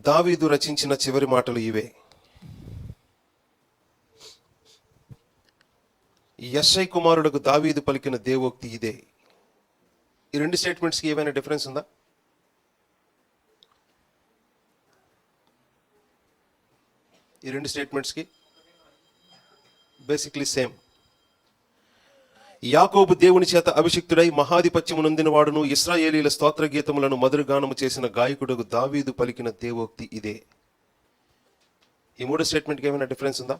దావీదు రచించిన చివరి మాటలు ఇవే. యెషై కుమారులకు దావీదు పలికిన దేవోక్తి ఇదే. ఈ రెండు స్టేట్మెంట్స్కి ఏమైనా డిఫరెన్స్ ఉందా? ఈ రెండు స్టేట్మెంట్స్కి బేసిక్లీ సేమ్. యాకోబు దేవుని చేత అభిషిక్తుడై మహాధిపత్యము నొందిన వాడును, ఇశ్రాయేలీల స్తోత్ర గీతములను మధురగానము చేసిన గాయకుడుకు దావీదు పలికిన దేవోక్తి ఇదే. ఈ మూడు స్టేట్మెంట్కి ఏమైనా డిఫరెన్స్ ఉందా?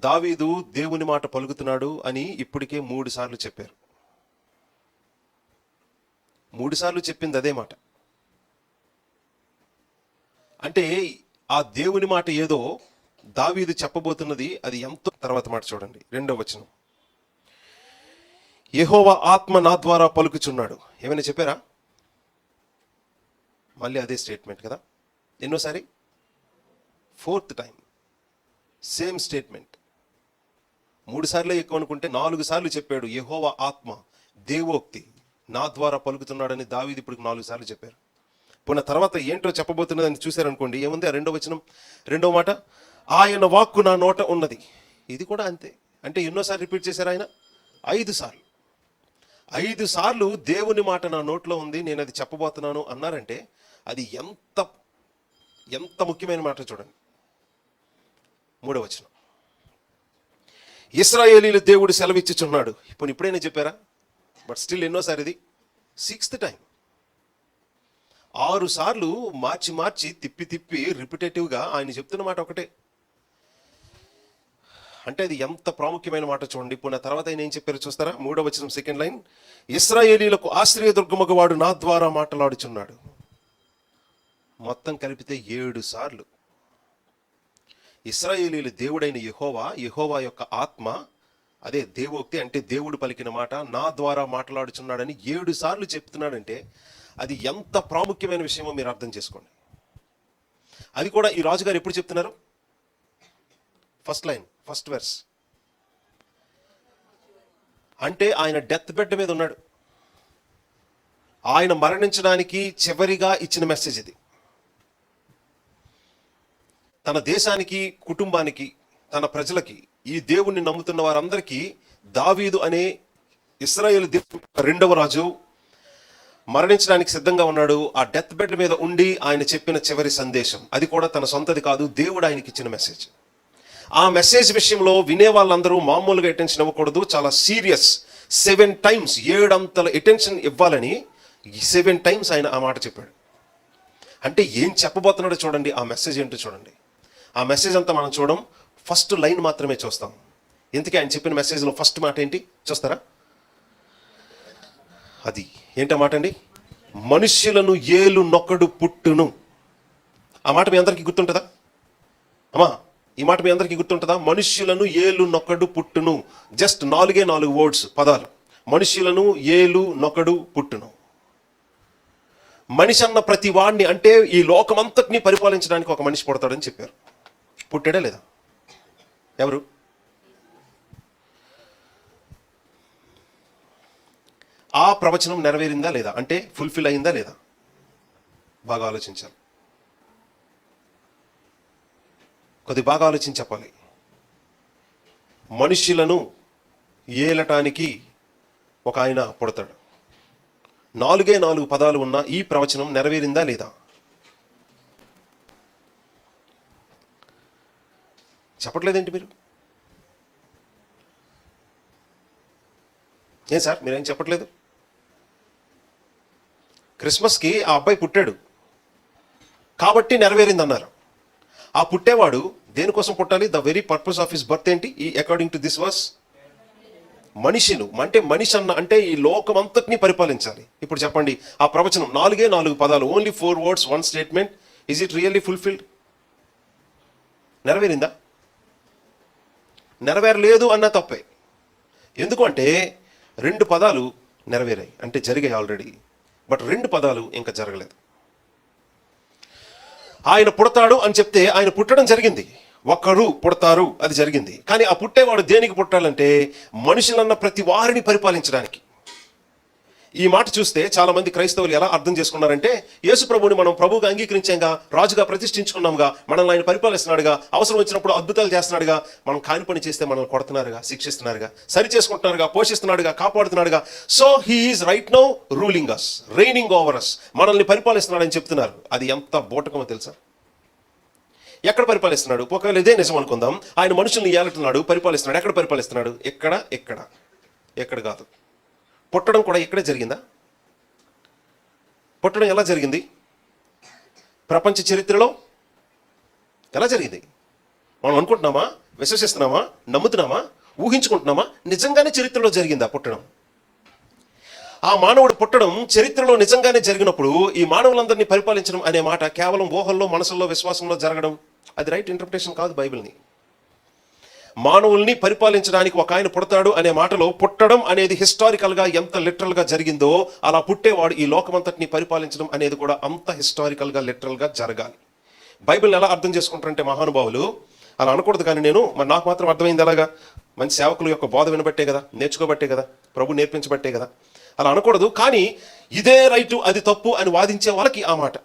దావీదు దేవుని మాట పలుకుతున్నాడు అని ఇప్పటికే 3 సార్లు చెప్పారు. 3 సార్లు చెప్పింది అదే మాట. అంటే ఆ దేవుని మాట ఏదో దావీదు చెప్పబోతున్నది అది ఎంతో. తర్వాత మాట చూడండి, 2వ వచనం. యెహోవా ఆత్మ నా ద్వారా పలుకుచున్నాడు. ఏమైనా చెప్పారా? మళ్ళీ అదే స్టేట్మెంట్ కదా. ఎన్నోసారి? 4th time same statement. 3 సార్లే ఎక్కువ అనుకుంటే 4 సార్లు చెప్పాడు. యెహోవా ఆత్మ దేవోక్తి నా ద్వారా పలుకుతున్నాడని దావీదు ఇప్పుడు 4 సార్లు చెప్పారు. పోయిన తర్వాత ఏంటో చెప్పబోతున్నదని చూశారనుకోండి, ఏముంది ఆ 2వ వచనం, 2వ మాట, ఆయన వాక్కు నా నోట ఉన్నది. ఇది కూడా అంతే. అంటే ఎన్నోసార్లు రిపీట్ చేశారు ఆయన? 5 సార్లు. 5 సార్లు దేవుని మాట నా నోట్లో ఉంది, నేను అది చెప్పబోతున్నాను అన్నారంటే అది ఎంత ఎంత ముఖ్యమైన మాట చూడండి. 3వ వచనం, ఇశ్రాయేలీయుల దేవుడు సెలవిచ్చుచున్నాడు. ఇప్పుడైనా చెప్పారా? బట్ స్టిల్ ఎన్నోసారి ఇది? 6th time. 6 సార్లు మార్చి మార్చి తిప్పి రిపిటేటివ్గా ఆయన చెప్తున్న మాట ఒకటే. అంటే అది ఎంత ప్రాముఖ్యమైన మాట చూడండి. ఇప్పుడు తర్వాత ఆయన ఏం చెప్పారు చూస్తారా? 3వ వచనం 2nd లైన్, ఇశ్రాయేలీయులకు ఆశ్రయదుర్గముగా వాడు నా ద్వారా మాట్లాడుచున్నాడు. మొత్తం కలిపితే 7 సార్లు ఇశ్రాయేలీయుల దేవుడైన యెహోవా యొక్క ఆత్మ, అదే దేవోక్తి అంటే దేవుడు పలికిన మాట, నా ద్వారా మాట్లాడుచున్నాడని 7 సార్లు చెప్తున్నాడంటే అది ఎంత ప్రాముఖ్యమైన విషయమో మీరు అర్థం చేసుకోండి. అది కూడా ఈ రాజుగారు ఎప్పుడు చెప్తున్నారు? 1st line, 1st verse. అంటే ఆయన డెత్ బెడ్ మీద ఉన్నాడు. ఆయన మరణించడానికి చివరిగా ఇచ్చిన మెసేజ్ ఇది. తన దేశానికి, కుటుంబానికి, తన ప్రజలకి, ఈ దేవుణ్ణి నమ్ముతున్న వారందరికీ దావీదు అనే ఇశ్రాయేలు దేవుడు 2వ రాజు మరణించడానికి సిద్ధంగా ఉన్నాడు. ఆ డెత్ బెడ్ మీద ఉండి ఆయన చెప్పిన చివరి సందేశం, అది కూడా తన సొంతది కాదు, దేవుడు ఆయనకి ఇచ్చిన మెసేజ్. ఆ మెసేజ్ విషయంలో వినే వాళ్ళందరూ మామూలుగా అటెన్షన్ ఇవ్వకూడదు, చాలా సీరియస్. 7 టైమ్స్ 7 అంతల అటెన్షన్ ఇవ్వాలని 7 టైమ్స్ ఆయన ఆ మాట చెప్పాడు. అంటే ఏం చెప్పబోతున్నాడో చూడండి, ఆ మెసేజ్ ఏంటో చూడండి. ఆ మెసేజ్ అంతా మనం చూడం, 1st లైన్ మాత్రమే చూస్తాం. ఇంతకీ ఆయన చెప్పిన మెసేజ్లో 1st మాట ఏంటి చూస్తారా? అది ఏంటో మాట అండి, మనుష్యులను ఏలు నొక్కడు పుట్టును. ఆ మాట మీ అందరికీ గుర్తుంటుందా అమ్మా? ఈ మాట మీ అందరికీ గుర్తుంటుందా? మనుష్యులను ఏలు నొక్కడు పుట్టును. జస్ట్ 4 వర్డ్స్, పదాలు. మనుష్యులను ఏలు నొక్కడు పుట్టును. మనిషి అన్న ప్రతి వాడిని, అంటే ఈ లోకమంతటిని పరిపాలించడానికి ఒక మనిషి పుడతాడని చెప్పారు. పుట్టాడా లేదా? ఎవరు? ఆ ప్రవచనం నెరవేరిందా లేదా? అంటే ఫుల్ఫిల్ అయిందా లేదా? బాగా ఆలోచించాలి, బాగా ఆలోచించి చెప్పాలి. మనుష్యులను ఏలటానికి ఒక ఆయన పుడతాడు. 4 పదాలు ఉన్న ఈ ప్రవచనం నెరవేరిందా లేదా? చెప్పట్లేదేంటి మీరు? ఏం సార్ మీరేం చెప్పట్లేదు? క్రిస్మస్కి ఆ అబ్బాయి పుట్టాడు కాబట్టి నెరవేరింది అన్నారు. ఆ పుట్టేవాడు దేనికోసం పుట్టాలి? The very purpose of his birth ఏంటి? ఈ అకార్డింగ్ టు దిస్ వర్స్, మనిషిను, అంటే మనిషి అన్న అంటే ఈ లోకమంతటిని పరిపాలించాలి. ఇప్పుడు చెప్పండి, ఆ ప్రవచనం 4 పదాలు, only 4 words, 1 statement. Is it really fulfilled? నెరవేరిందా? నెరవేరలేదు అన్న తప్పే. ఎందుకంటే 2 పదాలు నెరవేరాయి, అంటే జరిగాయి ఆల్రెడీ. బట్ 2 పదాలు ఇంకా జరగలేదు. ఆయన పుడతాడు అని చెప్తే ఆయన పుట్టడం జరిగింది. ఒకరు పుడతారు, అది జరిగింది. కానీ ఆ పుట్టేవాడు దేనికి పుట్టాలంటే మనుషులన్న ప్రతి వారిని పరిపాలించడానికి. ఈ మాట చూస్తే చాలా మంది క్రైస్తవులు ఎలా అర్థం చేసుకున్నారంటే, యేసు ప్రభువుని మనం ప్రభువుగా అంగీకరించాంగా, రాజుగా ప్రతిష్ఠించుకున్నాంగా, మనల్ని ఆయన పరిపాలిస్తున్నాడుగా, అవసరం వచ్చినప్పుడు అద్భుతాలు చేస్తున్నాడుగా, మనం కాని పని చేస్తే మనల్ని కొడుతున్నారుగా, శిక్షిస్తున్నారుగా, సరి చేసుకుంటున్నారుగా, పోషిస్తున్నాడుగా, కాపాడుతున్నాడుగా. So he's right now ruling us, reigning over us, మనల్ని పరిపాలిస్తున్నాడని చెప్తున్నారు. అది ఎంత బోటకమో తెలుసా? ఎక్కడ పరిపాలిస్తున్నాడు? ఒకవేళ ఇదే నిజం అనుకుందాం, ఆయన మనుషుల్ని ఏలుతున్నాడు, పరిపాలిస్తున్నాడు. ఎక్కడ పరిపాలిస్తున్నాడు? ఎక్కడ కాదు. పుట్టడం కూడా ఇక్కడే జరిగిందా? పుట్టడం ఎలా జరిగింది? ప్రపంచ చరిత్రలో ఎలా జరిగింది? మనం అనుకుంటున్నామా, విశ్వసిస్తున్నామా, నమ్ముతున్నామా, ఊహించుకుంటున్నామా? నిజంగానే చరిత్రలో జరిగిందా పుట్టడం? ఆ మానవుడు పుట్టడం చరిత్రలో నిజంగానే జరిగినప్పుడు ఈ మానవులందరినీ పరిపాలించడం అనే మాట కేవలం ఊహల్లో, మనసుల్లో, విశ్వాసంలో జరగడం, అది రైట్ ఇంటర్ప్రిటేషన్ కాదు బైబిల్ని. మానవుల్ని పరిపాలించడానికి ఒక ఆయన పుడతాడు అనే మాటలో పుట్టడం అనేది హిస్టారికల్గా ఎంత లిటరల్గా జరిగిందో, అలా పుట్టేవాడు ఈ లోకమంతటిని పరిపాలించడం అనేది కూడా అంత హిస్టారికల్గా లిటరల్గా జరగాలి. బైబిల్ ఎలా అర్థం చేసుకుంటారంటే మహానుభావులు, అలా అనకూడదు. కానీ మరి నాకు మాత్రం అర్థమైంది ఎలాగా? మంచి సేవకుల యొక్క బోధ వినబట్టే కదా, నేర్చుకోబట్టే కదా, ప్రభు నేర్పించబట్టే కదా. అలా అనకూడదు. కానీ ఇదే రైటు, అది తప్పు అని వాదించే వాళ్ళకి ఆ మాట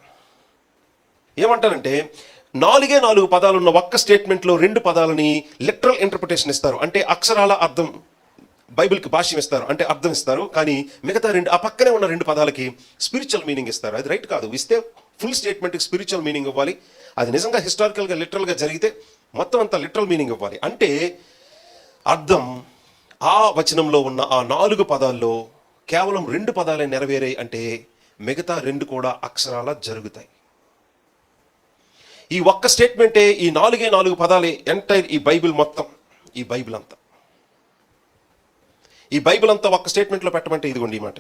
ఏమంటారంటే, 4 పదాలు ఉన్న ఒక్క స్టేట్మెంట్లో 2 పదాలని లిటరల్ ఇంటర్ప్రిటేషన్ ఇస్తారు. అంటే అక్షరాల అర్థం, బైబిల్కి భాష్యం ఇస్తారు, అంటే అర్థం ఇస్తారు. కానీ మిగతా 2, ఆ పక్కనే ఉన్న 2 పదాలకి స్పిరిచువల్ మీనింగ్ ఇస్తారు. అది రైట్ కాదు. ఇస్తే ఫుల్ స్టేట్మెంట్కి స్పిరిచువల్ మీనింగ్ ఇవ్వాలి. అది నిజంగా హిస్టారికల్గా లిటరల్గా జరిగితే మొత్తం అంతా లిటరల్ మీనింగ్ ఇవ్వాలి. అంటే అర్థం ఆ వచనంలో ఉన్న ఆ 4 పదాల్లో కేవలం 2 పదాలే నెరవేరాయి అంటే మిగతా 2 కూడా అక్షరాల జరుగుతాయి. ఈ ఒక్క స్టేట్మెంటే, ఈ 4 పదాలే ఎంటైర్ ఈ బైబిల్ మొత్తం, ఈ బైబిల్ అంతా ఒక్క స్టేట్మెంట్లో పెట్టమంటే ఇదిగోండి ఈ మాట.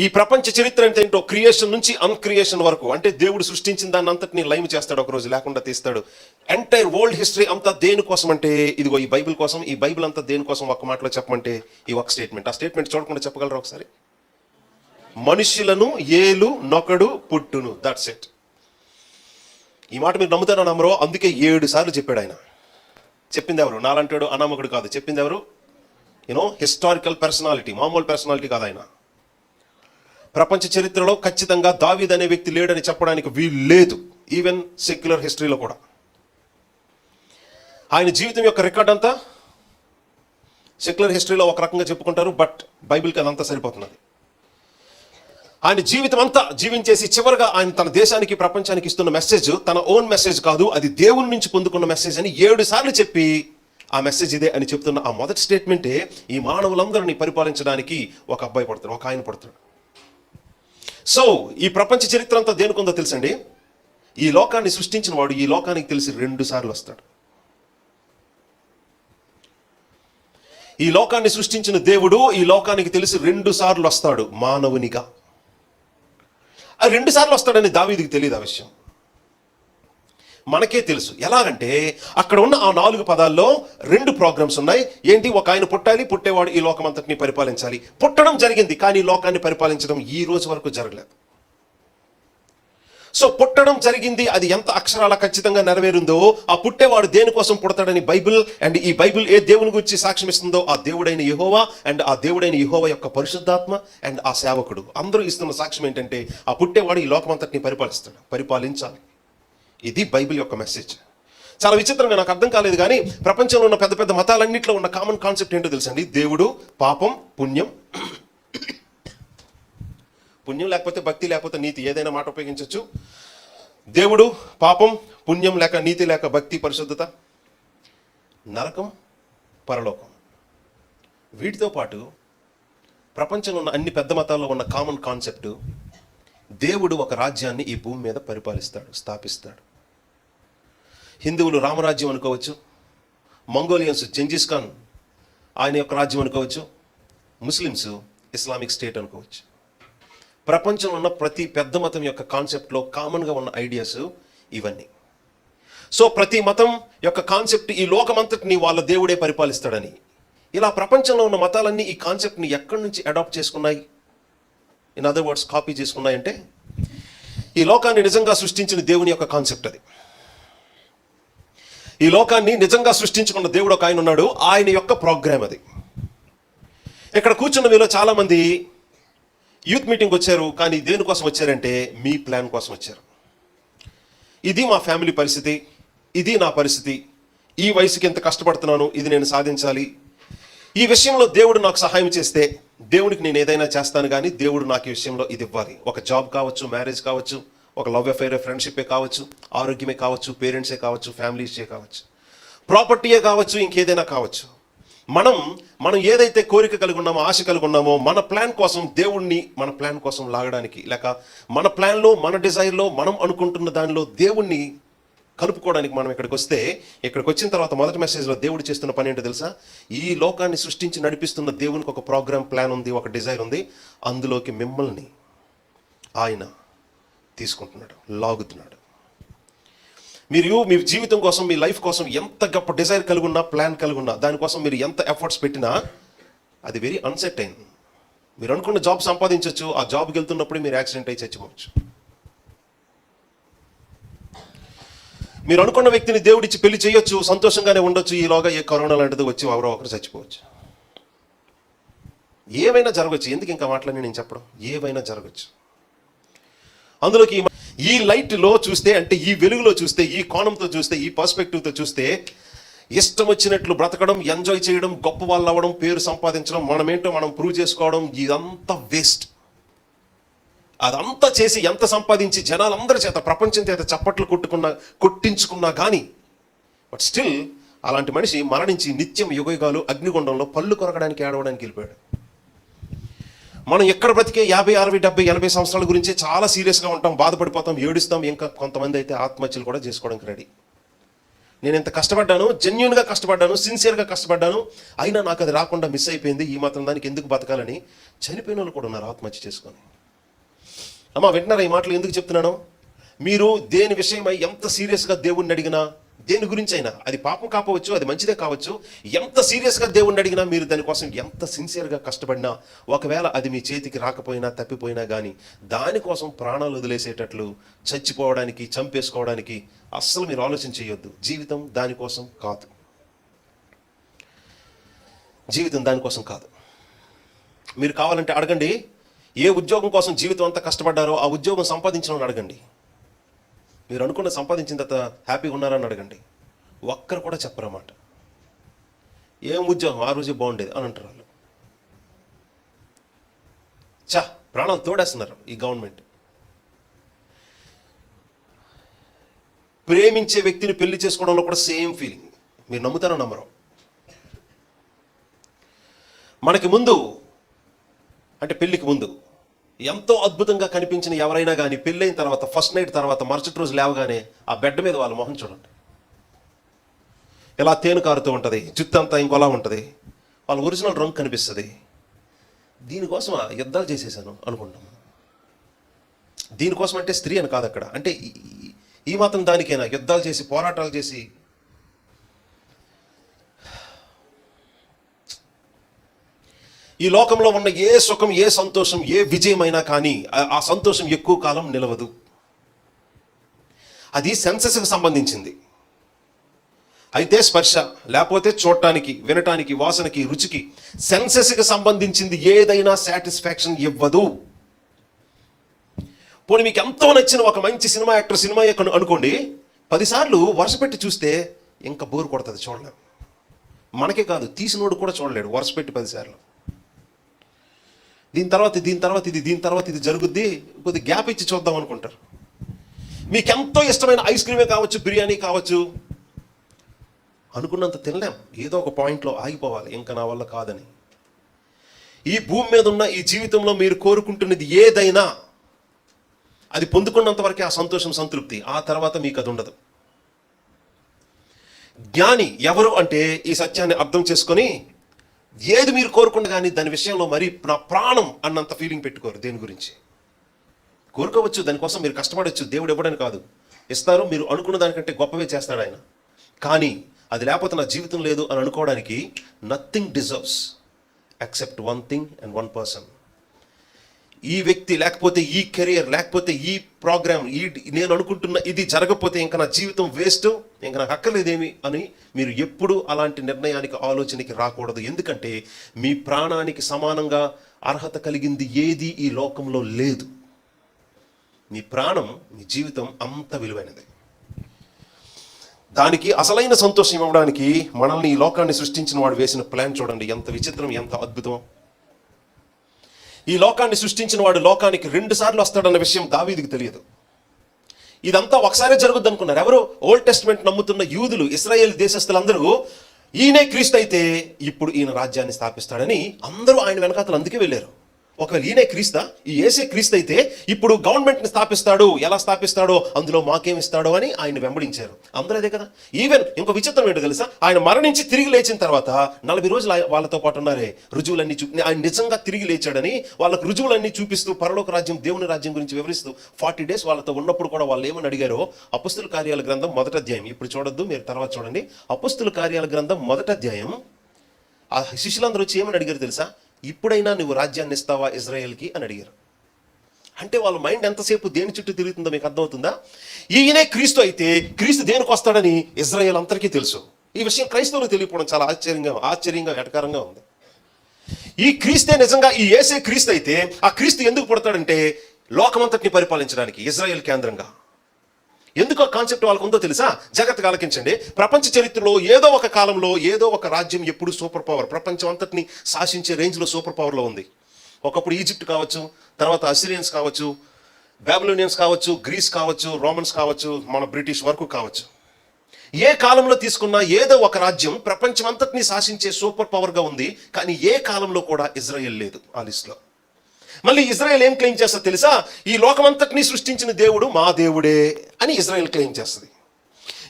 ఈ ప్రపంచ చరిత్ర అంటే ఏంటో, క్రియేషన్ నుంచి అన్క్రియేషన్ వరకు, అంటే దేవుడు సృష్టించిన దాన్ని అంతటిని లైవ్ చేస్తాడు, ఒకరోజు లేకుండా తీస్తాడు. ఎంటైర్ వరల్డ్ హిస్టరీ అంతా దేనికోసం అంటే ఇదిగో ఈ బైబిల్ కోసం. ఈ బైబిల్ అంతా దేనికోసం ఒక్క మాటలో చెప్పమంటే ఈ ఒక్క స్టేట్మెంట్. ఆ స్టేట్మెంట్ చూడకుండా చెప్పగలరా ఒకసారి? మనుషులను ఏలు నొకడు పుట్టును. That's it. ఈ మాట మీరు నమ్ముతారో నమ్మరో, అందుకే 7 సార్లు చెప్పాడు ఆయన. చెప్పింది ఎవరు? నాలంటాడు అనామకుడు కాదు. చెప్పింది ఎవరు? హిస్టారికల్ పర్సనాలిటీ, మామూలు పర్సనాలిటీ కాదు ఆయన. ప్రపంచ చరిత్రలో ఖచ్చితంగా దావీద్ అనే వ్యక్తి లేడని చెప్పడానికి వీలు లేదు, ఈవెన్ సెక్యులర్ హిస్టరీలో కూడా. ఆయన జీవితం యొక్క రికార్డ్ అంతా సెక్యులర్ హిస్టరీలో ఒక రకంగా చెప్పుకుంటారు, బట్ బైబిల్కి అదంతా సరిపోతున్నది. ఆయన జీవితం అంతా జీవించేసి చివరిగా ఆయన తన దేశానికి, ప్రపంచానికి ఇస్తున్న మెసేజ్ తన ఓన్ మెసేజ్ కాదు, అది దేవుని నుంచి పొందుకున్న మెసేజ్ అని 7 సార్లు చెప్పి ఆ మెసేజ్ ఇదే అని చెప్తున్న ఆ మొదటి స్టేట్మెంటే ఈ మానవులందరినీ పరిపాలించడానికి ఒక అబ్బాయి పడతాడు, ఒక ఆయన పడతాడు. సో ఈ ప్రపంచ చరిత్ర అంతా దేనికుందో తెలుసండి, ఈ లోకాన్ని సృష్టించిన వాడు ఈ లోకానికి తెలిసి 2 సార్లు వస్తాడు. ఈ లోకాన్ని సృష్టించిన దేవుడు ఈ లోకానికి తెలిసి 2 సార్లు వస్తాడు మానవునిగా. ఆ 2 సార్లు వస్తాడని దావీదుకి తెలియదు. ఆ విషయం మనకే తెలుసు. ఎలాగంటే అక్కడ ఉన్న ఆ 4 పదాల్లో 2 ప్రోగ్రామ్స్ ఉన్నాయి. ఏంటి? ఒక ఆయన పుట్టాలి, పుట్టేవాడు ఈ లోకం అంతటిని పరిపాలించాలి. పుట్టడం జరిగింది, కానీ ఈ లోకాన్ని పరిపాలించడం ఈ రోజు వరకు జరగలేదు. సో పుట్టడం జరిగింది, అది ఎంత అక్షరాల ఖచ్చితంగా నెరవేరుందో, ఆ పుట్టేవాడు దేనికోసం పుడతాడని బైబిల్ అండ్ ఈ బైబిల్ ఏ దేవుని గురించి సాక్ష్యం ఇస్తుందో, ఆ దేవుడైన యెహోవా అండ్ ఆ దేవుడైన యెహోవా యొక్క పరిశుద్ధాత్మ అండ్ ఆ సేవకుడు అందరూ ఇస్తున్న సాక్ష్యం ఏంటంటే ఆ పుట్టేవాడు ఈ లోకమంతటిని పరిపాలిస్తాడు, పరిపాలించాలి. ఇది బైబిల్ యొక్క మెసేజ్. చాలా విచిత్రంగా, నాకు అర్థం కాలేదు కానీ ప్రపంచంలో ఉన్న పెద్ద పెద్ద మతాలన్నింటిలో ఉన్న కామన్ కాన్సెప్ట్ ఏంటో తెలుసండి? దేవుడు, పాపం, పుణ్యం. పుణ్యం లేకపోతే భక్తి, లేకపోతే నీతి, ఏదైనా మాట ఉపయోగించవచ్చు. దేవుడు, పాపం, పుణ్యం లేక నీతి లేక భక్తి, పరిశుద్ధత, నరకం, పరలోకం. వీటితో పాటు ప్రపంచంలో ఉన్న అన్ని పెద్ద మతాల్లో ఉన్న కామన్ కాన్సెప్ట్, దేవుడు ఒక రాజ్యాన్ని ఈ భూమి మీద పరిపాలిస్తాడు, స్థాపిస్తాడు. హిందువులు రామరాజ్యం అనుకోవచ్చు, మంగోలియన్స్ జెంజిస్ ఖాన్ ఆయన యొక్క రాజ్యం అనుకోవచ్చు, ముస్లిమ్స్ ఇస్లామిక్ స్టేట్ అనుకోవచ్చు. ప్రపంచంలో ఉన్న ప్రతి పెద్ద మతం యొక్క కాన్సెప్ట్లో కామన్గా ఉన్న ఐడియాస్ ఇవన్నీ. సో ప్రతి మతం యొక్క కాన్సెప్ట్ ఈ లోకమంతటిని వాళ్ళ దేవుడే పరిపాలిస్తాడని. ఇలా ప్రపంచంలో ఉన్న మతాలన్నీ ఈ కాన్సెప్ట్ని ఎక్కడి నుంచి అడాప్ట్ చేసుకున్నాయి, ఇన్ అదర్ వర్డ్స్ కాపీ చేసుకున్నాయంటే ఈ లోకాన్ని నిజంగా సృష్టించిన దేవుని యొక్క కాన్సెప్ట్ అది. ఈ లోకాన్ని నిజంగా సృష్టించుకున్న దేవుడు ఒక ఆయన ఉన్నాడు, ఆయన యొక్క ప్రోగ్రామ్ అది. ఇక్కడ కూర్చున్న మీలో చాలామంది యూత్ మీటింగ్ వచ్చారు, కానీ దేనికోసం వచ్చారంటే మీ ప్లాన్ కోసం వచ్చారు. ఇది మా ఫ్యామిలీ పరిస్థితి, ఇది నా పరిస్థితి, ఈ వయసుకి ఎంత కష్టపడుతున్నాను, ఇది నేను సాధించాలి, ఈ విషయంలో దేవుడు నాకు సహాయం చేస్తే దేవుడికి నేను ఏదైనా చేస్తాను, కానీ దేవుడు నాకు ఈ విషయంలో ఇది ఇవ్వాలి. ఒక జాబ్ కావచ్చు, మ్యారేజ్ కావచ్చు, ఒక లవ్ అఫైర్, ఫ్రెండ్షిప్పే కావచ్చు, ఆరోగ్యమే కావచ్చు, పేరెంట్సే కావచ్చు, ఫ్యామిలీసే కావచ్చు, ప్రాపర్టీయే కావచ్చు, ఇంకేదైనా కావచ్చు. మనం ఏదైతే కోరిక కలిగి ఉన్నామో, ఆశ కలిగి ఉన్నామో, మన ప్లాన్ కోసం దేవుణ్ణి మన ప్లాన్ కోసం లాగడానికి, లేక మన ప్లాన్లో, మన డిజైర్లో, మనం అనుకుంటున్న దానిలో దేవుణ్ణి కలుపుకోవడానికి మనం ఇక్కడికి వచ్చిన తర్వాత మొదటి మెసేజ్లో దేవుడు చేస్తున్న పని ఏంటో తెలుసా? ఈ లోకాన్ని సృష్టించి నడిపిస్తున్న దేవునికి ఒక ప్రోగ్రామ్, ప్లాన్ ఉంది, ఒక డిజైర్ ఉంది. అందులోకి మిమ్మల్ని ఆయన తీసుకుంటున్నాడు, లాగుతున్నాడు. మీ జీవితం కోసం, మీ లైఫ్ కోసం ఎంత గొప్ప డిజైర్ కలిగి ఉన్నా, ప్లాన్ కలిగి ఉన్నా, దానికోసం మీరు ఎంత ఎఫర్ట్స్ పెట్టినా అది వెరీ అన్సర్టైన్. మీరు అనుకున్న జాబ్ సంపాదించవచ్చు, ఆ జాబ్కి వెళ్తున్నప్పుడు మీరు యాక్సిడెంట్ అయి చచ్చిపోవచ్చు. మీరు అనుకున్న వ్యక్తిని దేవుడిచ్చి పెళ్లి చేయొచ్చు, సంతోషంగానే ఉండొచ్చు, ఈలోగా ఏ కరోనా లాంటిది వచ్చి ఎవరో ఒకరు చచ్చిపోవచ్చు. ఏమైనా జరగచ్చు. ఎందుకు ఇంకా మాట్లాడి నేను చెప్పడం? ఏమైనా జరగచ్చు. అందులోకి ఈ లైట్లో చూస్తే, అంటే ఈ వెలుగులో చూస్తే, ఈ కోణంతో చూస్తే, ఈ పర్స్పెక్టివ్తో చూస్తే, ఇష్టం వచ్చినట్లు బ్రతకడం, ఎంజాయ్ చేయడం, గొప్ప వాళ్ళు అవ్వడం, పేరు సంపాదించడం, మనమేంటో మనం ప్రూవ్ చేసుకోవడం, ఇదంతా వేస్ట్. అదంతా చేసి ఎంత సంపాదించి జనాలందరి చేత, ప్రపంచం చేత చప్పట్లు కొట్టించుకున్నా కానీ, బట్ స్టిల్ అలాంటి మనిషి మరణించి నిత్యం యుగయుగాలు అగ్నిగుండంలో పళ్ళు కొరకడానికి, ఆడవడానికి వెళ్ళిపోయాడు. మనం ఎక్కడ బ్రతికే 50, 60, 70, 80 సంవత్సరాల గురించి చాలా సీరియస్గా ఉంటాం, బాధపడిపోతాం, ఏడుస్తాం. ఇంకా కొంతమంది అయితే ఆత్మహత్యలు కూడా చేసుకోవడానికి రెడీ. నేను ఎంత కష్టపడ్డాను, జెన్యూన్గా కష్టపడ్డాను, సిన్సియర్గా కష్టపడ్డాను, అయినా నాకు అది రాకుండా మిస్ అయిపోయింది, ఈ మాత్రం దానికి ఎందుకు బతకాలని చనిపోయిన వాళ్ళు కూడా ఉన్నారు ఆత్మహత్య చేసుకొని. అమ్మా, వింటున్నారా ఈ మాటలు ఎందుకు చెప్తున్నాను? మీరు దేని విషయమై ఎంత సీరియస్గా దేవుణ్ణి అడిగినా, దేని గురించి అయినా, అది పాపం కావచ్చు, అది మంచిదే కావచ్చు, ఎంత సీరియస్గా దేవుణ్ణి అడిగినా, మీరు దానికోసం ఎంత సిన్సియర్గా కష్టపడినా, ఒకవేళ అది మీ చేతికి రాకపోయినా, తప్పిపోయినా కానీ, దానికోసం ప్రాణాలు వదిలేసేటట్లు చచ్చిపోవడానికి, చంపేసుకోవడానికి అస్సలు మీరు ఆలోచన చేయొద్దు. జీవితం దానికోసం కాదు. జీవితం దానికోసం కాదు. మీరు కావాలంటే అడగండి, ఏ ఉద్యోగం కోసం జీవితం అంతా కష్టపడ్డారో ఆ ఉద్యోగం సంపాదించిన అడగండి. మీరు అనుకున్న సంపాదించిన తర్వాత హ్యాపీగా ఉన్నారని అడగండి. ఒక్కరు కూడా చెప్పరన్నమాట. ఏం ఉద్యోగం, ఆ రోజే బాగుండేది అని అంటారు వాళ్ళు. ప్రాణాలు తోడేస్తున్నారు ఈ గవర్నమెంట్. ప్రేమించే వ్యక్తిని పెళ్లి చేసుకోవడంలో కూడా సేమ్ ఫీలింగ్. మీరు నమ్ముతారో నమ్మరో, మనకి ముందు, అంటే పెళ్లికి ముందు ఎంతో అద్భుతంగా కనిపించిన ఎవరైనా కానీ పెళ్ళైన తర్వాత, ఫస్ట్ నైట్ తర్వాత, మరుసటి రోజు లేవగానే ఆ బెడ్ మీద వాళ్ళ మొహం చూడండి, ఇలా తేను కారుతూ ఉంటుంది, జుత్తు అంతా ఇంకోలా ఉంటుంది, వాళ్ళ ఒరిజినల్ రంగు కనిపిస్తుంది. దీనికోసం యుద్ధాలు చేసేసాను అనుకుంటాం. దీనికోసం అంటే స్త్రీ అని కాదు అక్కడ, అంటే ఈ మాత్రం దానికైనా యుద్ధాలు చేసి, పోరాటాలు చేసి, ఈ లోకంలో ఉన్న ఏ సుఖం, ఏ సంతోషం, ఏ విజయమైనా కానీ ఆ సంతోషం ఎక్కువ కాలం నిలవదు. అది సెన్సెస్కి సంబంధించింది. అయితే స్పర్శ, లేకపోతే చూడటానికి, వినటానికి, వాసనకి, రుచికి, సెన్సెస్కి సంబంధించింది ఏదైనా సాటిస్ఫాక్షన్ ఇవ్వదు. పోనీ మీకు ఎంతో నచ్చిన ఒక మంచి సినిమా యాక్టర్, సినిమా అనుకోండి, 10 సార్లు వరుస పెట్టి చూస్తే ఇంకా బోరు కొడుతుంది, చూడలేము. మనకే కాదు, తీసినోడు కూడా చూడలేడు వరుస పెట్టి 10 సార్లు. దీని తర్వాత ఇది జరుగుద్ది, కొద్ది గ్యాప్ ఇచ్చి చూద్దాం అనుకుంటారు. మీకు ఎంతో ఇష్టమైన ఐస్ క్రీమే కావచ్చు, బిర్యానీ కావచ్చు, అనుకున్నంత తినలేం. ఏదో ఒక పాయింట్లో ఆగిపోవాలి, ఇంకా నా వల్ల కాదని. ఈ భూమి మీద ఉన్న ఈ జీవితంలో మీరు కోరుకుంటున్నది ఏదైనా అది పొందుకున్నంత వరకే ఆ సంతోషం, సంతృప్తి. ఆ తర్వాత మీకు అది ఉండదు. జ్ఞాని ఎవరు అంటే ఈ సత్యాన్ని అర్థం చేసుకొని, ఏది మీరు కోరుకున్న కానీ దాని విషయంలో మరి నా ప్రాణం అన్నంత ఫీలింగ్ పెట్టుకోరు. దేని గురించి కోరుకోవచ్చు, దానికోసం మీరు కష్టపడవచ్చు, దేవుడు ఇవ్వడానికి కాదు, ఇస్తారు. మీరు అనుకున్న దానికంటే గొప్పవే చేస్తాడు ఆయన. కానీ అది లేకపోతే నా జీవితం లేదు అని అనుకోవడానికి nothing deserves except one thing and one person. ఈ వ్యక్తి, లేకపోతే ఈ కెరియర్, లేకపోతే ఈ ప్రోగ్రామ్, నేను అనుకుంటున్న ఇది జరగకపోతే ఇంకా నా జీవితం వేస్ట్, ఇంకా నాకు అక్కర్లేదేమి అని మీరు ఎప్పుడు అలాంటి నిర్ణయానికి, ఆలోచనకి రాకూడదు. ఎందుకంటే మీ ప్రాణానికి సమానంగా అర్హత కలిగింది ఏది ఈ లోకంలో లేదు. మీ ప్రాణం, మీ జీవితం అంత విలువైనది. దానికి అసలైన సంతోషం ఇవ్వడానికి మనల్ని ఈ లోకాన్ని సృష్టించిన వాడు వేసిన ప్లాన్ చూడండి, ఎంత విచిత్రం, ఎంత అద్భుతం. ఈ లోకాన్ని సృష్టించిన వాడు లోకానికి 2 సార్లు వస్తాడన్న విషయం దావీదుకి తెలియదు. ఇదంతా ఒకసారి జరుగుద్ది అనుకున్నారు ఎవరు? ఓల్డ్ టెస్ట్మెంట్ నమ్ముతున్న యూదులు, ఇశ్రాయేల్ దేశస్తులందరూ ఈయనే క్రీస్తు అయితే ఇప్పుడు ఈయన రాజ్యాన్ని స్థాపిస్తాడని అందరూ ఆయన వెనకాతలు అందుకే వెళ్ళారు. ఒకవేళ ఈయనే క్రీస్తా, ఈ యేసే క్రీస్తు అయితే ఇప్పుడు గవర్నమెంట్ని స్థాపిస్తాడు, ఎలా స్థాపిస్తాడో అందులో మాకేమిస్తాడో అని ఆయన వెంబడించారు. అందరూ అదే కదా. ఈవెన్ ఇంకో విచిత్రం ఏంటో తెలుసా, ఆయన మరణించి తిరిగి లేచిన తర్వాత 40 రోజులు వాళ్ళతో పాటు ఉన్నారే, రుజువులన్నీ ఆయన నిజంగా తిరిగి లేచాడని వాళ్ళకు రుజువులన్నీ చూపిస్తూ పరలోక రాజ్యం, దేవుని రాజ్యం గురించి వివరిస్తూ 40 డేస్ వాళ్ళతో ఉన్నప్పుడు కూడా వాళ్ళు ఏమని అడిగారో అపొస్తలుల కార్యాల గ్రంథం 1వ అధ్యాయం. ఇప్పుడు చూడొద్దు, మీరు తర్వాత చూడండి. అపొస్తలుల కార్యాల గ్రంథం 1వ అధ్యాయం. ఆ శిష్యులందరూ వచ్చి ఏమని అడిగారు తెలుసా? ఇప్పుడైనా నువ్వు రాజ్యాన్ని ఇస్తావా ఇజ్రాయెల్కి అని అడిగారు. అంటే వాళ్ళ మైండ్ ఎంతసేపు దేని చుట్టూ తిరుగుతుందో మీకు అర్థమవుతుందా? ఈయనే క్రీస్తు అయితే క్రీస్తు దేనికి వస్తాడని ఇజ్రాయెల్ అందరికీ తెలుసు. ఈ విషయం క్రైస్తవులు తెలియకపోవడం చాలా ఆశ్చర్యంగా ఎటకారంగా ఉంది. ఈ క్రీస్తే నిజంగా, ఈ యేసే క్రీస్తు అయితే ఆ క్రీస్తు ఎందుకు పుడతాడంటే లోకమంతటిని పరిపాలించడానికి, ఇజ్రాయెల్ కేంద్రంగా. ఎందుకు ఆ కాన్సెప్ట్ వాళ్ళకు ఉందో తెలుసా? జాగ్రత్తగా ఆలకించండి. ప్రపంచ చరిత్రలో ఏదో ఒక కాలంలో ఏదో ఒక రాజ్యం ఎప్పుడు సూపర్ పవర్, ప్రపంచం అంతటిని శాసించే రేంజ్లో సూపర్ పవర్లో ఉంది. ఒకప్పుడు ఈజిప్ట్ కావచ్చు, తర్వాత అసిరియన్స్ కావచ్చు, బాబిలోనియన్స్ కావచ్చు, గ్రీస్ కావచ్చు, రోమన్స్ కావచ్చు, మన బ్రిటిష్ వరకు కావచ్చు. ఏ కాలంలో తీసుకున్నా ఏదో ఒక రాజ్యం ప్రపంచం అంతటిని శాసించే సూపర్ పవర్గా ఉంది. కానీ ఏ కాలంలో కూడా ఇజ్రాయెల్ లేదు ఆ లిస్ట్లో. మళ్ళీ ఇజ్రాయెల్ ఏం క్లెయిమ్ చేస్తుంది తెలుసా? ఈ లోకమంతటిని సృష్టించిన దేవుడు మా దేవుడే అని ఇజ్రాయెల్ క్లెయిమ్ చేస్తుంది.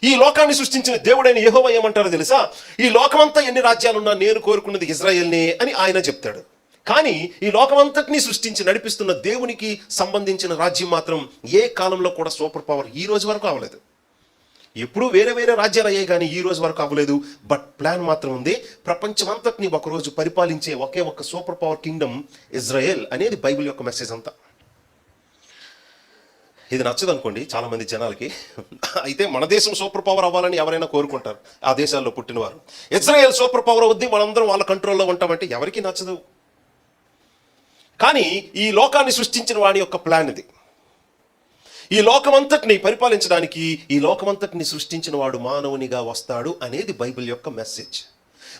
ఈ లోకాన్ని సృష్టించిన దేవుడైన యెహోవా ఏమంటారో తెలుసా? ఈ లోకమంతా ఎన్ని రాజ్యాలున్నా నేను కోరుకున్నది ఇజ్రాయెల్నే అని ఆయన చెప్తాడు. కానీ ఈ లోకమంతటిని సృష్టించి నడిపిస్తున్న దేవునికి సంబంధించిన రాజ్యం మాత్రం ఏ కాలంలో కూడా సూపర్ పవర్ ఈ రోజు వరకు అవ్వలేదు. ఎప్పుడు వేరే వేరే రాజ్యాలు అయ్యాయి కానీ ఈ రోజు వరకు అవ్వలేదు. బట్ ప్లాన్ మాత్రం ఉంది. ప్రపంచమంతటిని ఒకరోజు పరిపాలించే ఒకే ఒక సూపర్ పవర్ కింగ్డమ్ ఇజ్రాయెల్ అనేది బైబిల్ యొక్క మెసేజ్ అంతా. ఇది నచ్చదు అనుకోండి చాలా మంది జనాలకి. అయితే మన దేశం సూపర్ పవర్ అవ్వాలని ఎవరైనా కోరుకుంటారు, ఆ దేశాల్లో పుట్టినవారు. ఇజ్రాయెల్ సూపర్ పవర్ అవుద్ది, మనందరం వాళ్ళ కంట్రోల్లో ఉంటామంటే ఎవరికి నచ్చదు. కానీ ఈ లోకాన్ని సృష్టించిన వాడి యొక్క ప్లాన్ ఇది. ఈ లోకమంతటిని పరిపాలించడానికి, ఈ లోకమంతటిని సృష్టించిన వాడు మానవునిగా వస్తాడు అనేది బైబిల్ యొక్క మెసేజ్.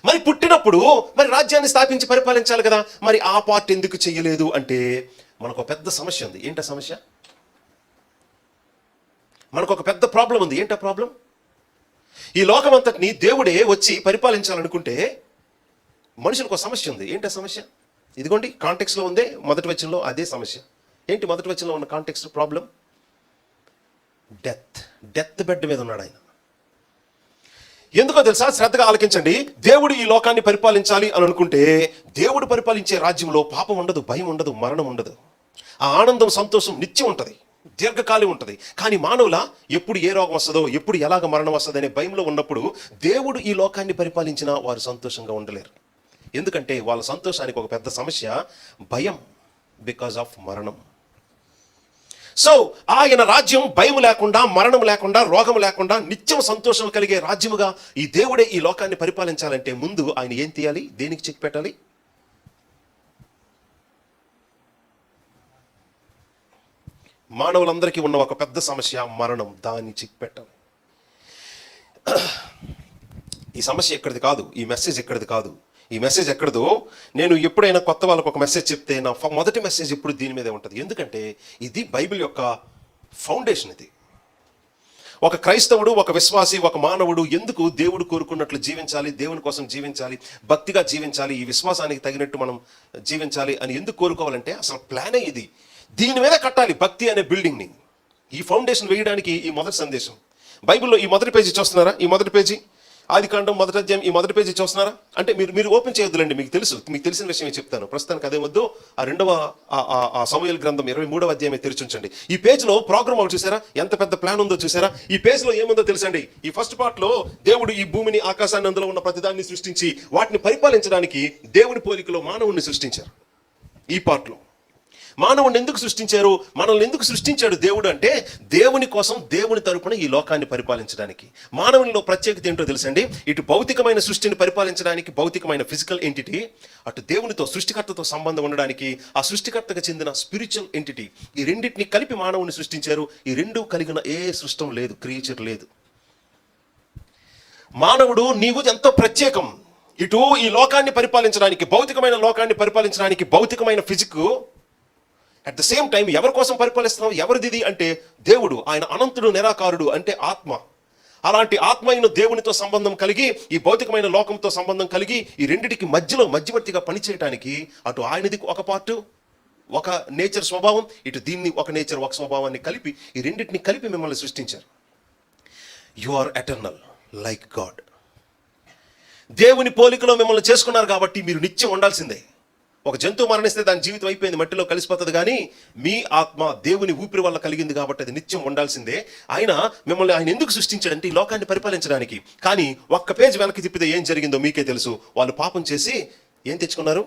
మరి పుట్టినప్పుడు మరి రాజ్యాన్ని స్థాపించి పరిపాలించాలి కదా, మరి ఆ పార్ట్ ఎందుకు చెయ్యలేదు అంటే మనకు ఒక పెద్ద సమస్య ఉంది. ఏంటా సమస్య? మనకు ఒక పెద్ద ప్రాబ్లం ఉంది. ఏంటా ప్రాబ్లం? ఈ లోకమంతటిని దేవుడే వచ్చి పరిపాలించాలనుకుంటే మనుషులకు ఒక సమస్య ఉంది. ఏంటా సమస్య? ఇదిగోండి కాంటెక్స్లో ఉంది, మొదటి వచనంలో అదే సమస్య. ఏంటి మొదటి వచనంలో ఉన్న కాంటెక్స్ట్ ప్రాబ్లం? డెత్ బెడ్ మీద ఉన్నాడు ఆయన. ఎందుకో తెలుసా? శ్రద్ధగా ఆలకించండి. దేవుడు ఈ లోకాన్ని పరిపాలించాలి అని అనుకుంటే దేవుడు పరిపాలించే రాజ్యంలో పాపం ఉండదు, భయం ఉండదు, మరణం ఉండదు. ఆ ఆనందం, సంతోషం నిత్యం ఉంటుంది, దీర్ఘకాలం ఉంటుంది. కానీ మానవుల ఎప్పుడు ఏ రోగం వస్తుందో, ఎప్పుడు ఎలాగ మరణం వస్తుంది అనే భయంలో ఉన్నప్పుడు దేవుడు ఈ లోకాన్ని పరిపాలించినా వారు సంతోషంగా ఉండలేరు. ఎందుకంటే వాళ్ళ సంతోషానికి ఒక పెద్ద సమస్య భయం, బికాజ్ ఆఫ్ మరణం. సో ఆయన రాజ్యం భయం లేకుండా, మరణం లేకుండా, రోగం లేకుండా నిత్యం సంతోషం కలిగే రాజ్యముగా ఈ దేవుడే ఈ లోకాన్ని పరిపాలించాలంటే ముందు ఆయన ఏం తీయాలి? దేనికి చెక్ పెట్టాలి? మానవులందరికీ ఉన్న ఒక పెద్ద సమస్య మరణం. దాన్ని చెక్ పెట్టాలి. ఈ సమస్య ఎక్కడిది కాదు, ఈ మెసేజ్ ఎక్కడిది కాదు. ఈ మెసేజ్ ఎక్కడదో, నేను ఎప్పుడైనా కొత్త వాళ్ళకు ఒక మెసేజ్ చెప్తే నా మొదటి మెసేజ్ ఎప్పుడు దీని మీదే ఉంటుంది. ఎందుకంటే ఇది బైబిల్ యొక్క ఫౌండేషన్. ఇది ఒక క్రైస్తవుడు, ఒక విశ్వాసి, ఒక మానవుడు ఎందుకు దేవుడు కోరుకున్నట్లు జీవించాలి, దేవుని కోసం జీవించాలి, భక్తిగా జీవించాలి, ఈ విశ్వాసానికి తగినట్టు మనం జీవించాలి అని ఎందుకు కోరుకోవాలంటే అసలు ప్లానే ఇది. దీని మీద కట్టాలి భక్తి అనే బిల్డింగ్ని. ఈ ఫౌండేషన్ వేయడానికి ఈ మొదటి సందేశం. బైబిల్లో ఈ మొదటి పేజీ చూస్తున్నారా? ఈ మొదటి పేజీ ఆదికాండం 1వ అధ్యాయం, ఈ మొదటి పేజీ చూస్తున్నారా? అంటే మీరు ఓపెన్ చేయొద్దులండి, మీకు తెలిసిన విషయం చెప్తాను. ప్రస్తుతానికి అదే వద్దు. ఆ 2వ సమూయేలు గ్రంథం 23వ అధ్యాయం తెరిచుంచండి. ఈ పేజ్లో ప్రోగ్రామ్ ఒకటి చూసారా? ఎంత పెద్ద ప్లాన్ ఉందో చూసారా? ఈ పేజ్లో ఏముందో తెలుసండి? ఈ ఫస్ట్ పార్ట్లో దేవుడు ఈ భూమిని, ఆకాశాన్ని, అందులో ఉన్న ప్రతిదాన్ని సృష్టించి వాటిని పరిపాలించడానికి దేవుని పోలికలో మానవుణ్ణి సృష్టించారు. ఈ పార్ట్లో మానవుడిని ఎందుకు సృష్టించారు? మనల్ని ఎందుకు సృష్టించాడు దేవుడు అంటే దేవుని కోసం, దేవుని తరపున ఈ లోకాన్ని పరిపాలించడానికి. మానవునిలో ప్రత్యేకత ఏంటో తెలుసండి. ఇటు భౌతికమైన సృష్టిని పరిపాలించడానికి భౌతికమైన ఫిజికల్ ఎంటిటీ, అటు దేవునితో సృష్టికర్తతో సంబంధం ఉండడానికి ఆ సృష్టికర్తకు చెందిన స్పిరిచువల్ ఎంటిటీ. ఈ రెండింటిని కలిపి మానవుని సృష్టించారు. ఈ రెండు కలిగిన ఏ సృష్టం లేదు, క్రియేచర్ లేదు. మానవుడు నీవు ఎంతో ప్రత్యేకం. ఇటు ఈ లోకాన్ని పరిపాలించడానికి, భౌతికమైన లోకాన్ని పరిపాలించడానికి భౌతికమైన physique, at the same time ఎవరి కోసం పరిపాలిస్తున్నావు? ఎవరిది అంటే దేవుడు. ఆయన అనంతుడు, నిరాకారుడు, అంటే ఆత్మ. అలాంటి ఆత్మ అయిన దేవునితో సంబంధం కలిగి, ఈ భౌతికమైన లోకంతో సంబంధం కలిగి, ఈ రెండిటికి మధ్యలో మధ్యవర్తిగా పనిచేయడానికి అటు ఆయనది ఒక పార్టు, ఒక నేచర్ స్వభావం, ఇటు దీన్ని ఒక నేచర్, ఒక స్వభావాన్ని కలిపి, ఈ రెండింటిని కలిపి మిమ్మల్ని సృష్టించారు. You are eternal like God. దేవుని పోలికలో మిమ్మల్ని చేసుకున్నారు కాబట్టి మీరు నిత్యం ఉండాల్సిందే. ఒక జంతువు మరణిస్తే దాని జీవితం అయిపోయింది, మట్టిలో కలిసిపోతుంది. కానీ మీ ఆత్మ దేవుని ఊపిరి వల్ల కలిగింది కాబట్టి అది నిత్యం ఉండాల్సిందే. ఆయన ఎందుకు సృష్టించాడంటే ఈ లోకాన్ని పరిపాలించడానికి. కానీ ఒక్క పేజ్ వెనక్కి తిప్పితే ఏం జరిగిందో మీకే తెలుసు. వాళ్ళు పాపం చేసి ఏం తెచ్చుకున్నారు?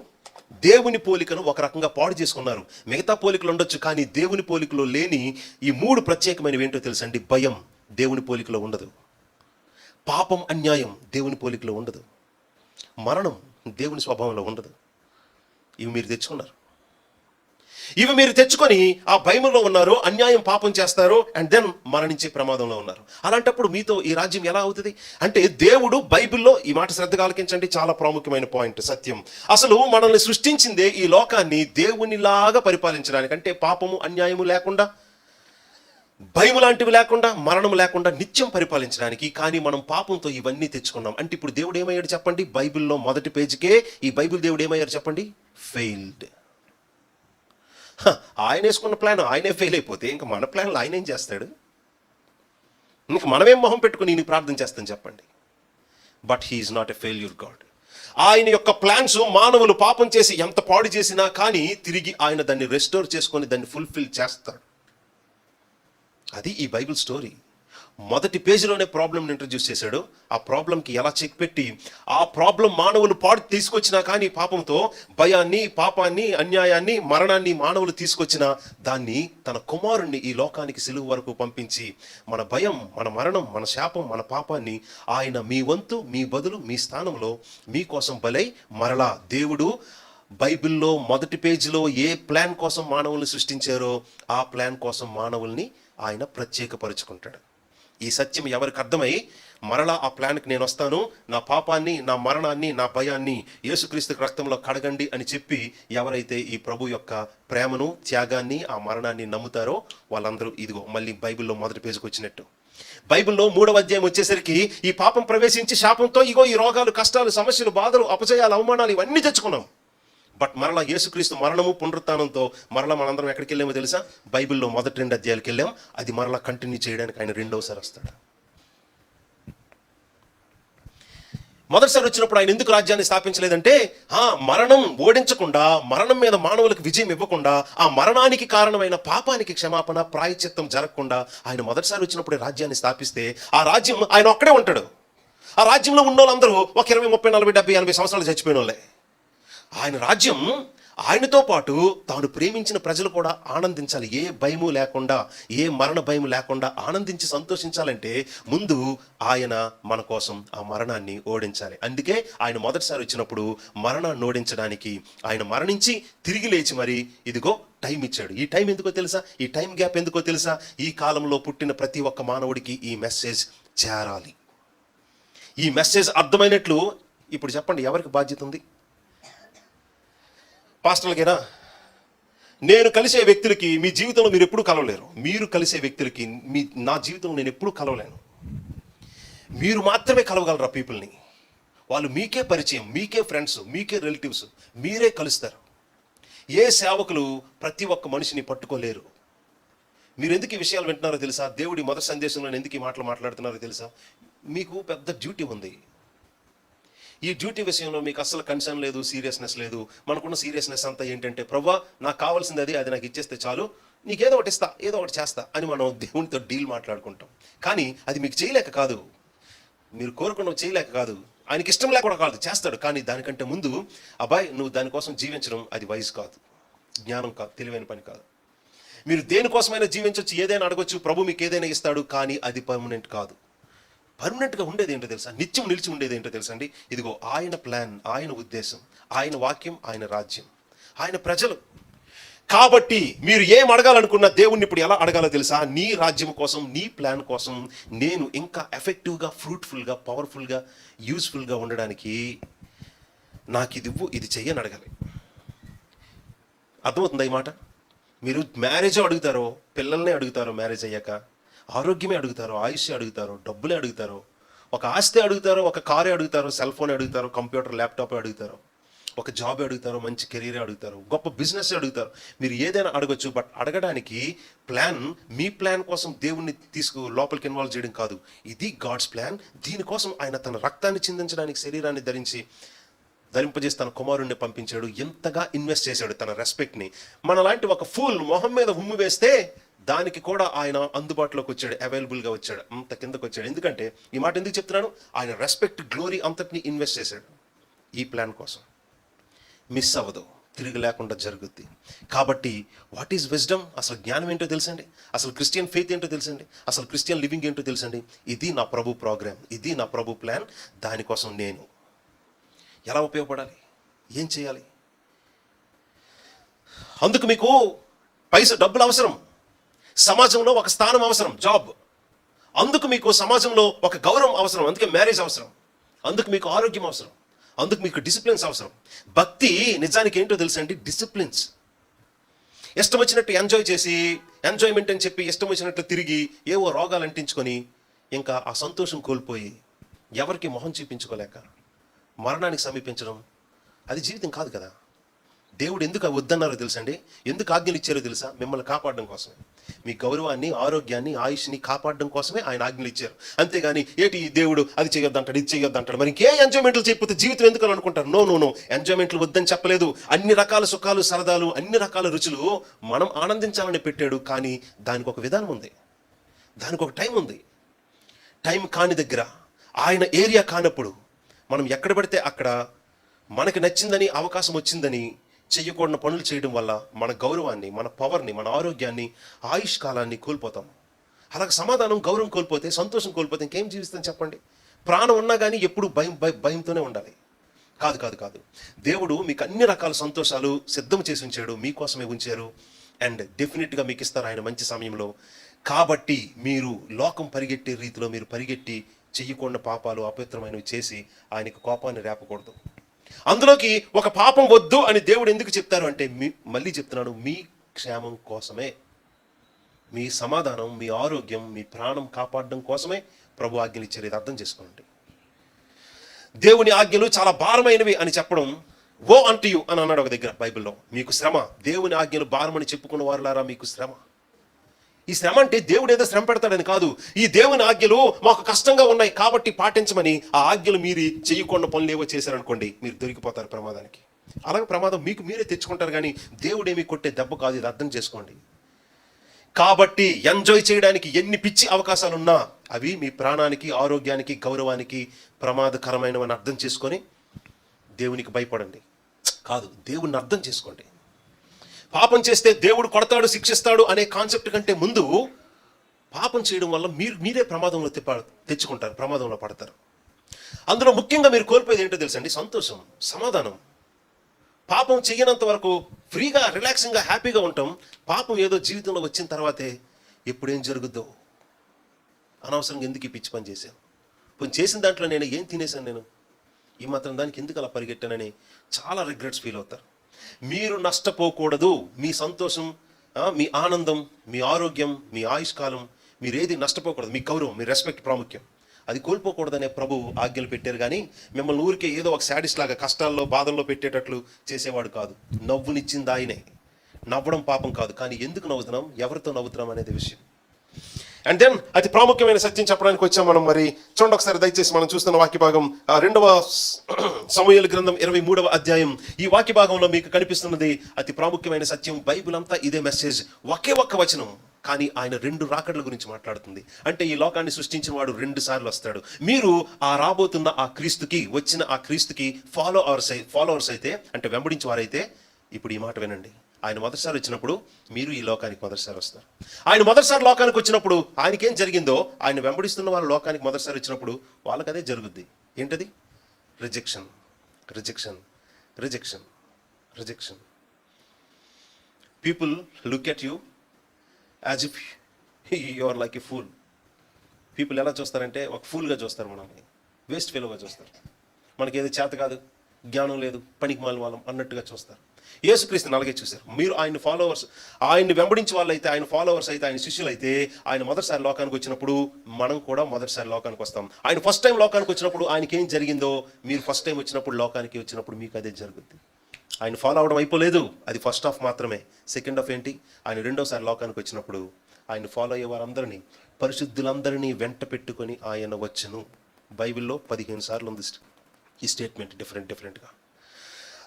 దేవుని పోలికను ఒక రకంగా పాడు చేసుకున్నారు. మిగతా పోలికలు ఉండొచ్చు, కానీ దేవుని పోలికలో లేని ఈ మూడు ప్రత్యేకమైనవి ఏంటో తెలుసండి. భయం దేవుని పోలికలో ఉండదు, పాపం అన్యాయం దేవుని పోలికలో ఉండదు, మరణం దేవుని స్వభావంలో ఉండదు. ఇవి మీరు తెచ్చుకున్నారు. ఇవి మీరు తెచ్చుకొని ఆ భయంలో ఉన్నారు, అన్యాయం పాపం చేస్తారు, అండ్ దెన్ మరణించే ప్రమాదంలో ఉన్నారు. అలాంటప్పుడు మీతో ఈ రాజ్యం ఎలా అవుతుంది అంటే, దేవుడు బైబిల్లో, ఈ మాట శ్రద్ధగా ఆలకించండి, చాలా ప్రాముఖ్యమైన పాయింట్, సత్యం. అసలు మనల్ని సృష్టించిందే ఈ లోకాన్ని దేవునిలాగా పరిపాలించడానికి. అంటే పాపము అన్యాయము లేకుండా, భయము లాంటివి లేకుండా, మరణం లేకుండా నిత్యం పరిపాలించడానికి. కానీ మనం పాపంతో ఇవన్నీ తెచ్చుకున్నాం. అంటే ఇప్పుడు దేవుడు ఏమయ్యాడు చెప్పండి? బైబిల్లో మొదటి పేజీకే ఈ బైబిల్ దేవుడు ఏమయ్యాడు చెప్పండి? ఫెయిల్డ్. ఆయన వేసుకున్న ప్లాన్ ఆయనే ఫెయిల్ అయిపోతే ఇంకా మన ప్లాన్లు ఆయన ఏం చేస్తాడు? ఇంక మనమేం మొహం పెట్టుకుని ఈయన ప్రార్థన చేస్తాం చెప్పండి? But he's not a failure God. ఆయన యొక్క ప్లాన్స్ మానవులు పాపం చేసి ఎంత పాడు చేసినా కానీ తిరిగి ఆయన దాన్ని రెస్టోర్ చేసుకొని దాన్ని ఫుల్ఫిల్ చేస్తాడు. అది ఈ బైబిల్ స్టోరీ. మొదటి పేజీలోనే ప్రాబ్లంని ఇంట్రడ్యూస్ చేశాడు. ఆ ప్రాబ్లంకి ఎలా చెక్ పెట్టి, ఆ ప్రాబ్లం మానవులు పాడు తీసుకొచ్చినా కానీ పాపంతో భయాన్ని, పాపాన్ని, అన్యాయాన్ని, మరణాన్ని మానవులు తీసుకొచ్చిన దాన్ని తన కుమారుణ్ణి ఈ లోకానికి సిలువ వరకు పంపించి మన భయం, మన మరణం, మన శాపం, మన పాపాన్ని ఆయన మీ వంతు, మీ బదులు, మీ స్థానంలో మీకోసం బలై మరలా దేవుడు బైబిల్లో మొదటి పేజీలో ఏ ప్లాన్ కోసం మానవుల్ని సృష్టించారో ఆ ప్లాన్ కోసం మానవుల్ని ఆయన ప్రత్యేకపరుచుకుంటాడు. ఈ సత్యం ఎవరికి అర్థమై మరలా ఆ ప్లాన్కి నేను వస్తాను, నా పాపాన్ని, నా మరణాన్ని, నా భయాన్ని యేసుక్రీస్తు రక్తంలో కడగండి అని చెప్పి ఎవరైతే ఈ ప్రభు యొక్క ప్రేమను, త్యాగాన్ని, ఆ మరణాన్ని నమ్ముతారో వాళ్ళందరూ ఇదిగో మళ్ళీ బైబిల్లో మొదటి పేజీకి వచ్చినట్టు. బైబిల్లో 3వ అధ్యాయం వచ్చేసరికి ఈ పాపం ప్రవేశించి శాపంతో ఇగో ఈ రోగాలు, కష్టాలు, సమస్యలు, బాధలు, అపజయాలు, అవమానాలు ఇవన్నీ తెచ్చుకున్నాం. బట్ మరలా యేసుక్రీస్తు మరణము, పునరుత్థానంతో మరలా మనందరం ఎక్కడికి వెళ్ళామో తెలుసా? బైబిల్లో మొదటి 2 అధ్యాయాలకు వెళ్ళాం. అది మరలా కంటిన్యూ చేయడానికి ఆయన రెండోసారి వస్తాడు. మొదటిసారి వచ్చినప్పుడు ఆయన ఎందుకు రాజ్యాన్ని స్థాపించలేదంటే, మరణం ఓడించకుండా, మరణం మీద మానవులకు విజయం ఇవ్వకుండా, ఆ మరణానికి కారణమైన పాపానికి క్షమాపణ, ప్రాయశ్చిత్తం జరగకుండా ఆయన మొదటిసారి వచ్చినప్పుడు రాజ్యాన్ని స్థాపిస్తే ఆ రాజ్యం ఆయన ఒక్కడే ఉంటాడు. ఆ రాజ్యంలో ఉన్న వాళ్ళందరూ ఒక 20, 30, 40, 70, 80 సంవత్సరాలు చచ్చిపోయిన వాళ్ళే. ఆయన రాజ్యం ఆయనతో పాటు తాను ప్రేమించిన ప్రజలు కూడా ఆనందించాలి. ఏ భయము లేకుండా, ఏ మరణ భయం లేకుండా ఆనందించి సంతోషించాలంటే ముందు ఆయన మన కోసం ఆ మరణాన్ని ఓడించాలి. అందుకే ఆయన మొదటిసారి వచ్చినప్పుడు మరణాన్ని ఓడించడానికి ఆయన మరణించి తిరిగి లేచి మరి ఇదిగో టైం ఇచ్చాడు. ఈ టైం ఎందుకో తెలుసా? ఈ టైం గ్యాప్ ఎందుకో తెలుసా? ఈ కాలంలో పుట్టిన ప్రతి ఒక్క మానవుడికి ఈ మెసేజ్ చేరాలి. ఈ మెసేజ్ అర్థమైనట్లు ఇప్పుడు చెప్పండి, ఎవరికి బాధ్యత ఉంది? పాస్టర్లకేనా? నేను కలిసే వ్యక్తులకి మీ జీవితంలో మీరు ఎప్పుడూ కలవలేరు. మీరు కలిసే వ్యక్తులకి నా జీవితంలో నేను ఎప్పుడూ కలవలేను. మీరు మాత్రమే కలవగలరు ఆ పీపుల్ని. వాళ్ళు మీకే పరిచయం, మీకే ఫ్రెండ్స్, మీకే రిలేటివ్స్, మీరే కలుస్తారు. ఏ సేవకులు ప్రతి ఒక్క మనిషిని పట్టుకోలేరు. మీరు ఎందుకు ఈ విషయాలు వింటున్నారో తెలుసా? దేవుడి మొదటి సందేశంలో ఎందుకు ఈ మాటలు మాట్లాడుతున్నారో తెలుసా? మీకు పెద్ద డ్యూటీ ఉంది. ఈ డ్యూటీ విషయంలో మీకు అసలు కన్సర్న్ లేదు, సీరియస్నెస్ లేదు. మనకున్న సీరియస్నెస్ అంతా ఏంటంటే, ప్రభువా నాకు కావాల్సింది అది నాకు ఇచ్చేస్తే చాలు, నీకేదో ఒకటి ఇస్తా, ఏదో ఒకటి చేస్తా అని మనం దేవునితో డీల్ మాట్లాడుకుంటాం. కానీ అది మీకు చేయలేక కాదు, మీరు కోరుకున్న చేయలేక కాదు, ఆయనకి ఇష్టం లేక కూడా కాదు, చేస్తాడు. కానీ దానికంటే ముందు అబ్బాయి నువ్వు దానికోసం జీవించడం అది వయసు కాదు. జ్ఞానం కాదు, తెలివైన పని కాదు. మీరు దేనికోసమైనా జీవించవచ్చు, ఏదైనా అడగొచ్చు, ప్రభు మీకు ఏదైనా ఇస్తాడు, కానీ అది పర్మనెంట్ కాదు. పర్మనెంట్గా ఉండేది ఏంటో తెలుసా? నిత్యం నిలిచి ఉండేది ఏంటో తెలుసా అండి? ఇదిగో ఆయన ప్లాన్, ఆయన ఉద్దేశం, ఆయన వాక్యం, ఆయన రాజ్యం, ఆయన ప్రజలు. కాబట్టి మీరు ఏం అడగాలనుకున్నా దేవుణ్ణి ఇప్పుడు ఎలా అడగాలో తెలుసా? నీ రాజ్యం కోసం, నీ ప్లాన్ కోసం నేను ఇంకా ఎఫెక్టివ్గా, ఫ్రూట్ఫుల్గా, పవర్ఫుల్గా, యూస్ఫుల్గా ఉండడానికి నాకు ఇది ఇవ్వు, ఇది చెయ్యని అడగాలి. అర్థమవుతుందా ఈ మాట? మీరు మ్యారేజ్ అడుగుతారో, పిల్లల్ని అడుగుతారో, మ్యారేజ్ అయ్యాక ఆరోగ్యమే అడుగుతారో, ఆయుష్ అడుగుతారో, డబ్బులే అడుగుతారో, ఒక ఆస్తి అడుగుతారో, ఒక కారే అడుగుతారో, సెల్ ఫోన్ అడుగుతారో, కంప్యూటర్ ల్యాప్టాప్ అడుగుతారో, ఒక జాబ్ అడుగుతారో, మంచి కెరీర్ అడుగుతారు, గొప్ప బిజినెస్ అడుగుతారు. మీరు ఏదైనా అడగచ్చు. బట్ అడగడానికి ప్లాన్, మీ ప్లాన్ కోసం దేవుణ్ణి లోపలికి ఇన్వాల్వ్ చేయడం కాదు. ఇది గాడ్స్ ప్లాన్. దీనికోసం ఆయన తన రక్తాన్ని చిందించడానికి శరీరాన్ని ధరింపజేసి తన కుమారుణ్ణి పంపించాడు. ఎంతగా ఇన్వెస్ట్ చేశాడు తన రెస్పెక్ట్ని. మనలాంటి ఒక ఫూల్ మొహం మీద ఉమ్ము వేస్తే దానికి కూడా ఆయన అందుబాటులోకి వచ్చాడు, అవైలబుల్గా వచ్చాడు, అంత కిందకు వచ్చాడు. ఎందుకంటే ఈ మాట ఎందుకు చెప్తున్నాను? ఆయన రెస్పెక్ట్, గ్లోరీ అంతటిని ఇన్వెస్ట్ చేశాడు ఈ ప్లాన్ కోసం. మిస్ అవ్వదు, తిరిగి లేకుండా జరుగుద్ది. కాబట్టి వాట్ ఈజ్ విజ్డమ్? అసలు జ్ఞానం ఏంటో తెలుసండి? అసలు క్రిస్టియన్ ఫెయిత్ ఏంటో తెలుసండి? అసలు క్రిస్టియన్ లివింగ్ ఏంటో తెలుసండి? ఇది నా ప్రభు ప్రోగ్రామ్, ఇది నా ప్రభు ప్లాన్. దానికోసం నేను ఎలా ఉపయోగపడాలి, ఏం చేయాలి? అందుకు మీకు డబ్బులు అవసరం, సమాజంలో ఒక స్థానం అవసరం, జాబ్. అందుకు మీకు సమాజంలో ఒక గౌరవం అవసరం, అందుకే మ్యారేజ్ అవసరం. అందుకు మీకు ఆరోగ్యం అవసరం, అందుకు మీకు డిసిప్లిన్స్ అవసరం. భక్తి నిజానికి ఏంటో తెలుసా అండి? డిసిప్లిన్స్. ఇష్టం వచ్చినట్టు ఎంజాయ్ చేసి, ఎంజాయ్మెంట్ అని చెప్పి ఇష్టం వచ్చినట్లు తిరిగి ఏవో రోగాలు అంటించుకొని ఇంకా ఆ సంతోషం కోల్పోయి ఎవరికి మొహం చూపించుకోలేక మరణానికి సమీపించడం, అది జీవితం కాదు కదా. దేవుడు ఎందుకు వద్దన్నారో తెలుసండి? ఎందుకు ఆజ్ఞలు ఇచ్చారో తెలుసా? మిమ్మల్ని కాపాడడం కోసమే. మీ గౌరవాన్ని, ఆరోగ్యాన్ని, ఆయుష్ని కాపాడడం కోసమే ఆయన ఆజ్ఞలు ఇచ్చారు. అంతేగాని ఏటి దేవుడు అది చేయొద్దంటాడు, ఇది చేయొద్దంటాడు, మరి ఇంకే ఎంజాయ్మెంట్లు చెప్పితే జీవితం ఎందుకు అనుకుంటారు? నో, ఎంజాయ్మెంట్లు వద్దని చెప్పలేదు. అన్ని రకాల సుఖాలు, సరదాలు, అన్ని రకాల రుచులు మనం ఆనందించాలని పెట్టాడు. కానీ దానికి ఒక విధానం ఉంది, దానికి ఒక టైం ఉంది. టైం కాని దగ్గర, ఆయన ఏరియా కానప్పుడు మనం ఎక్కడ పడితే అక్కడ మనకి నచ్చిందని, అవకాశం వచ్చిందని చెయ్యకూడని పనులు చేయడం వల్ల మన గౌరవాన్ని, మన పవర్ని, మన ఆరోగ్యాన్ని, ఆయుష్ కాలాన్ని కోల్పోతాం. అలాగే సమాధానం, గౌరవం కోల్పోతే, సంతోషం కోల్పోతే ఇంకేం జీవిస్తాం చెప్పండి? ప్రాణం ఉన్నా కానీ ఎప్పుడు భయంతోనే ఉండాలి. కాదు. దేవుడు మీకు అన్ని రకాల సంతోషాలు సిద్ధం చేసి ఉంచాడు, మీకోసమే ఉంచారు. అండ్ డెఫినెట్గా మీకు ఇస్తారు ఆయన మంచి సమయంలో. కాబట్టి మీరు లోకం పరిగెట్టే రీతిలో మీరు పరిగెట్టి చెయ్యకుండా పాపాలు, అపవిత్రమైనవి చేసి ఆయనకు కోపాన్ని రేపకూడదు. అందులోకి ఒక పాపం వద్దు అని దేవుడు ఎందుకు చెప్తారు అంటే, మళ్ళీ చెప్తున్నాను, మీ క్షేమం కోసమే, మీ సమాధానం, మీ ఆరోగ్యం, మీ ప్రాణం కాపాడడం కోసమే ప్రభు ఆజ్ఞలు ఇచ్చారు. ఇది అర్థం చేసుకోండి. దేవుని ఆజ్ఞలు చాలా భారమైనవి అని చెప్పడం, వో అంటు యు అని అన్నాడు ఒక దగ్గర బైబిల్లో. మీకు శ్రమ, దేవుని ఆజ్ఞలు భారమని చెప్పుకున్న వారులారా మీకు శ్రమ. ఈ శ్రమ అంటే దేవుడు ఏదో శ్రమ పెడతాడని కాదు. ఈ దేవుని ఆజ్ఞలు మాకు కష్టంగా ఉన్నాయి కాబట్టి పాటించమని ఆ ఆజ్ఞలు మీరి చెయ్యకుండా పనులు ఏవో చేశారనుకోండి, మీరు దొరికిపోతారు ప్రమాదానికి. అలాగే ప్రమాదం మీకు మీరే తెచ్చుకుంటారు, కానీ దేవుడేమి కొట్టే దెబ్బ కాదు. ఇది అర్థం చేసుకోండి. కాబట్టి ఎంజాయ్ చేయడానికి ఎన్ని పిచ్చి అవకాశాలున్నా అవి మీ ప్రాణానికి, ఆరోగ్యానికి, గౌరవానికి ప్రమాదకరమైనవని అర్థం చేసుకొని దేవునికి భయపడండి. కాదు, దేవుణ్ణి అర్థం చేసుకోండి. పాపం చేస్తే దేవుడు కొడతాడు, శిక్షిస్తాడు అనే కాన్సెప్ట్ కంటే ముందు పాపం చేయడం వల్ల మీరే ప్రమాదంలో తెచ్చుకుంటారు, ప్రమాదంలో పడతారు. అందులో ముఖ్యంగా మీరు కోల్పోయేది ఏంటో తెలుసండి? సంతోషం, సమాధానం. పాపం చెయ్యనంత వరకు ఫ్రీగా, రిలాక్సింగ్గా, హ్యాపీగా ఉంటాం. పాపం ఏదో జీవితంలో వచ్చిన తర్వాతే ఎప్పుడేం జరుగుద్దో, అనవసరంగా ఎందుకు ఈ పిచ్చి పని చేశాను, పోనీ చేసిన దాంట్లో నేను ఏం తినేశాను, నేను ఈ మాత్రం దానికి ఎందుకు అలా పరిగెట్టానని చాలా రిగ్రెట్స్ ఫీల్ అవుతారు. మీరు నష్టపోకూడదు. మీ సంతోషం, మీ ఆనందం, మీ ఆరోగ్యం, మీ ఆయుష్కాలం, మీరేది నష్టపోకూడదు. మీ గౌరవం, మీ రెస్పెక్ట్ ప్రాముఖ్యం. అది కోల్పోకూడదనే ప్రభు ఆజ్ఞలు పెట్టారు. కానీ మిమ్మల్ని ఊరికే ఏదో ఒక శాడిస్ట్ లాగా కష్టాల్లో, బాధల్లో పెట్టేటట్లు చేసేవాడు కాదు. నవ్వునిచ్చింది ఆయనే. నవ్వడం పాపం కాదు, కానీ ఎందుకు నవ్వుతున్నాం, ఎవరితో నవ్వుతున్నాం అనేది విషయం. అండ్ దెన్ అతి ప్రాముఖ్యమైన సత్యం చెప్పడానికి వచ్చాం మనం. మరి చూడండి ఒకసారి దయచేసి, మనం చూస్తున్న వాక్య భాగం 2వ సమూయేలు గ్రంథం 23వ అధ్యాయం. ఈ వాక్య భాగంలో మీకు కనిపిస్తున్నది అతి ప్రాముఖ్యమైన సత్యం. బైబిల్ అంతా ఇదే మెసేజ్, ఒకే ఒక్క వచనం, కానీ ఆయన 2 రాకడల గురించి మాట్లాడుతుంది. అంటే ఈ లోకాన్ని సృష్టించిన వాడు 2 సార్లు వస్తాడు. మీరు ఆ రాబోతున్న ఆ క్రీస్తుకి, వచ్చిన ఆ క్రీస్తుకి ఫాలోవర్స్ అయితే, అంటే వెంబడించి వారైతే ఇప్పుడు ఈ మాట వినండి. ఆయన మొదటిసారి వచ్చినప్పుడు మీరు ఈ లోకానికి మొదటిసారి వస్తారు. ఆయన మొదటిసారి లోకానికి వచ్చినప్పుడు ఆయనకేం జరిగిందో, ఆయన వెంబడిస్తున్న వాళ్ళ లోకానికి మొదటిసారి వచ్చినప్పుడు వాళ్ళకి అదే జరుగుద్ది. ఏంటది? Rejection, rejection, rejection, rejection. People look at you as if you are like a fool. People ఎలా చూస్తారంటే ఒక ఫూల్గా చూస్తారు, మనల్ని వేస్ట్ ఫెలోగా చూస్తారు. మనకి ఏదో చేత కాదు, జ్ఞానం లేదు, పనికి మాలిన వాళ్ళం అన్నట్టుగా చూస్తారు. యేసుక్రీస్తుని అలాగే చూశారు. మీరు ఆయన ఫాలోవర్స్, ఆయన్ని వెంబడించే వాళ్ళైతే, ఆయన ఫాలోవర్స్ అయితే, ఆయన శిష్యులు అయితే, ఆయన మొదటిసారి లోకానికి వచ్చినప్పుడు మనం కూడా మొదటిసారి లోకానికి వస్తాం. ఆయన ఫస్ట్ టైం లోకానికి వచ్చినప్పుడు ఆయనకి ఏం జరిగిందో, మీరు ఫస్ట్ టైం వచ్చినప్పుడు లోకానికి వచ్చినప్పుడు మీకు అదే జరుగుద్ది. ఆయన ఫాలో అవడం అయిపోలేదు, అది ఫస్ట్ హాఫ్ మాత్రమే. సెకండ్ హాఫ్ ఏంటి? ఆయన రెండోసారి లోకానికి వచ్చినప్పుడు ఆయన ఫాలో అయ్యే వారందరినీ, పరిశుద్ధులందరినీ వెంట పెట్టుకొని ఆయన వచ్చును. బైబిల్లో 15 సార్లు ఉంది ఈ స్టేట్మెంట్, డిఫరెంట్గా.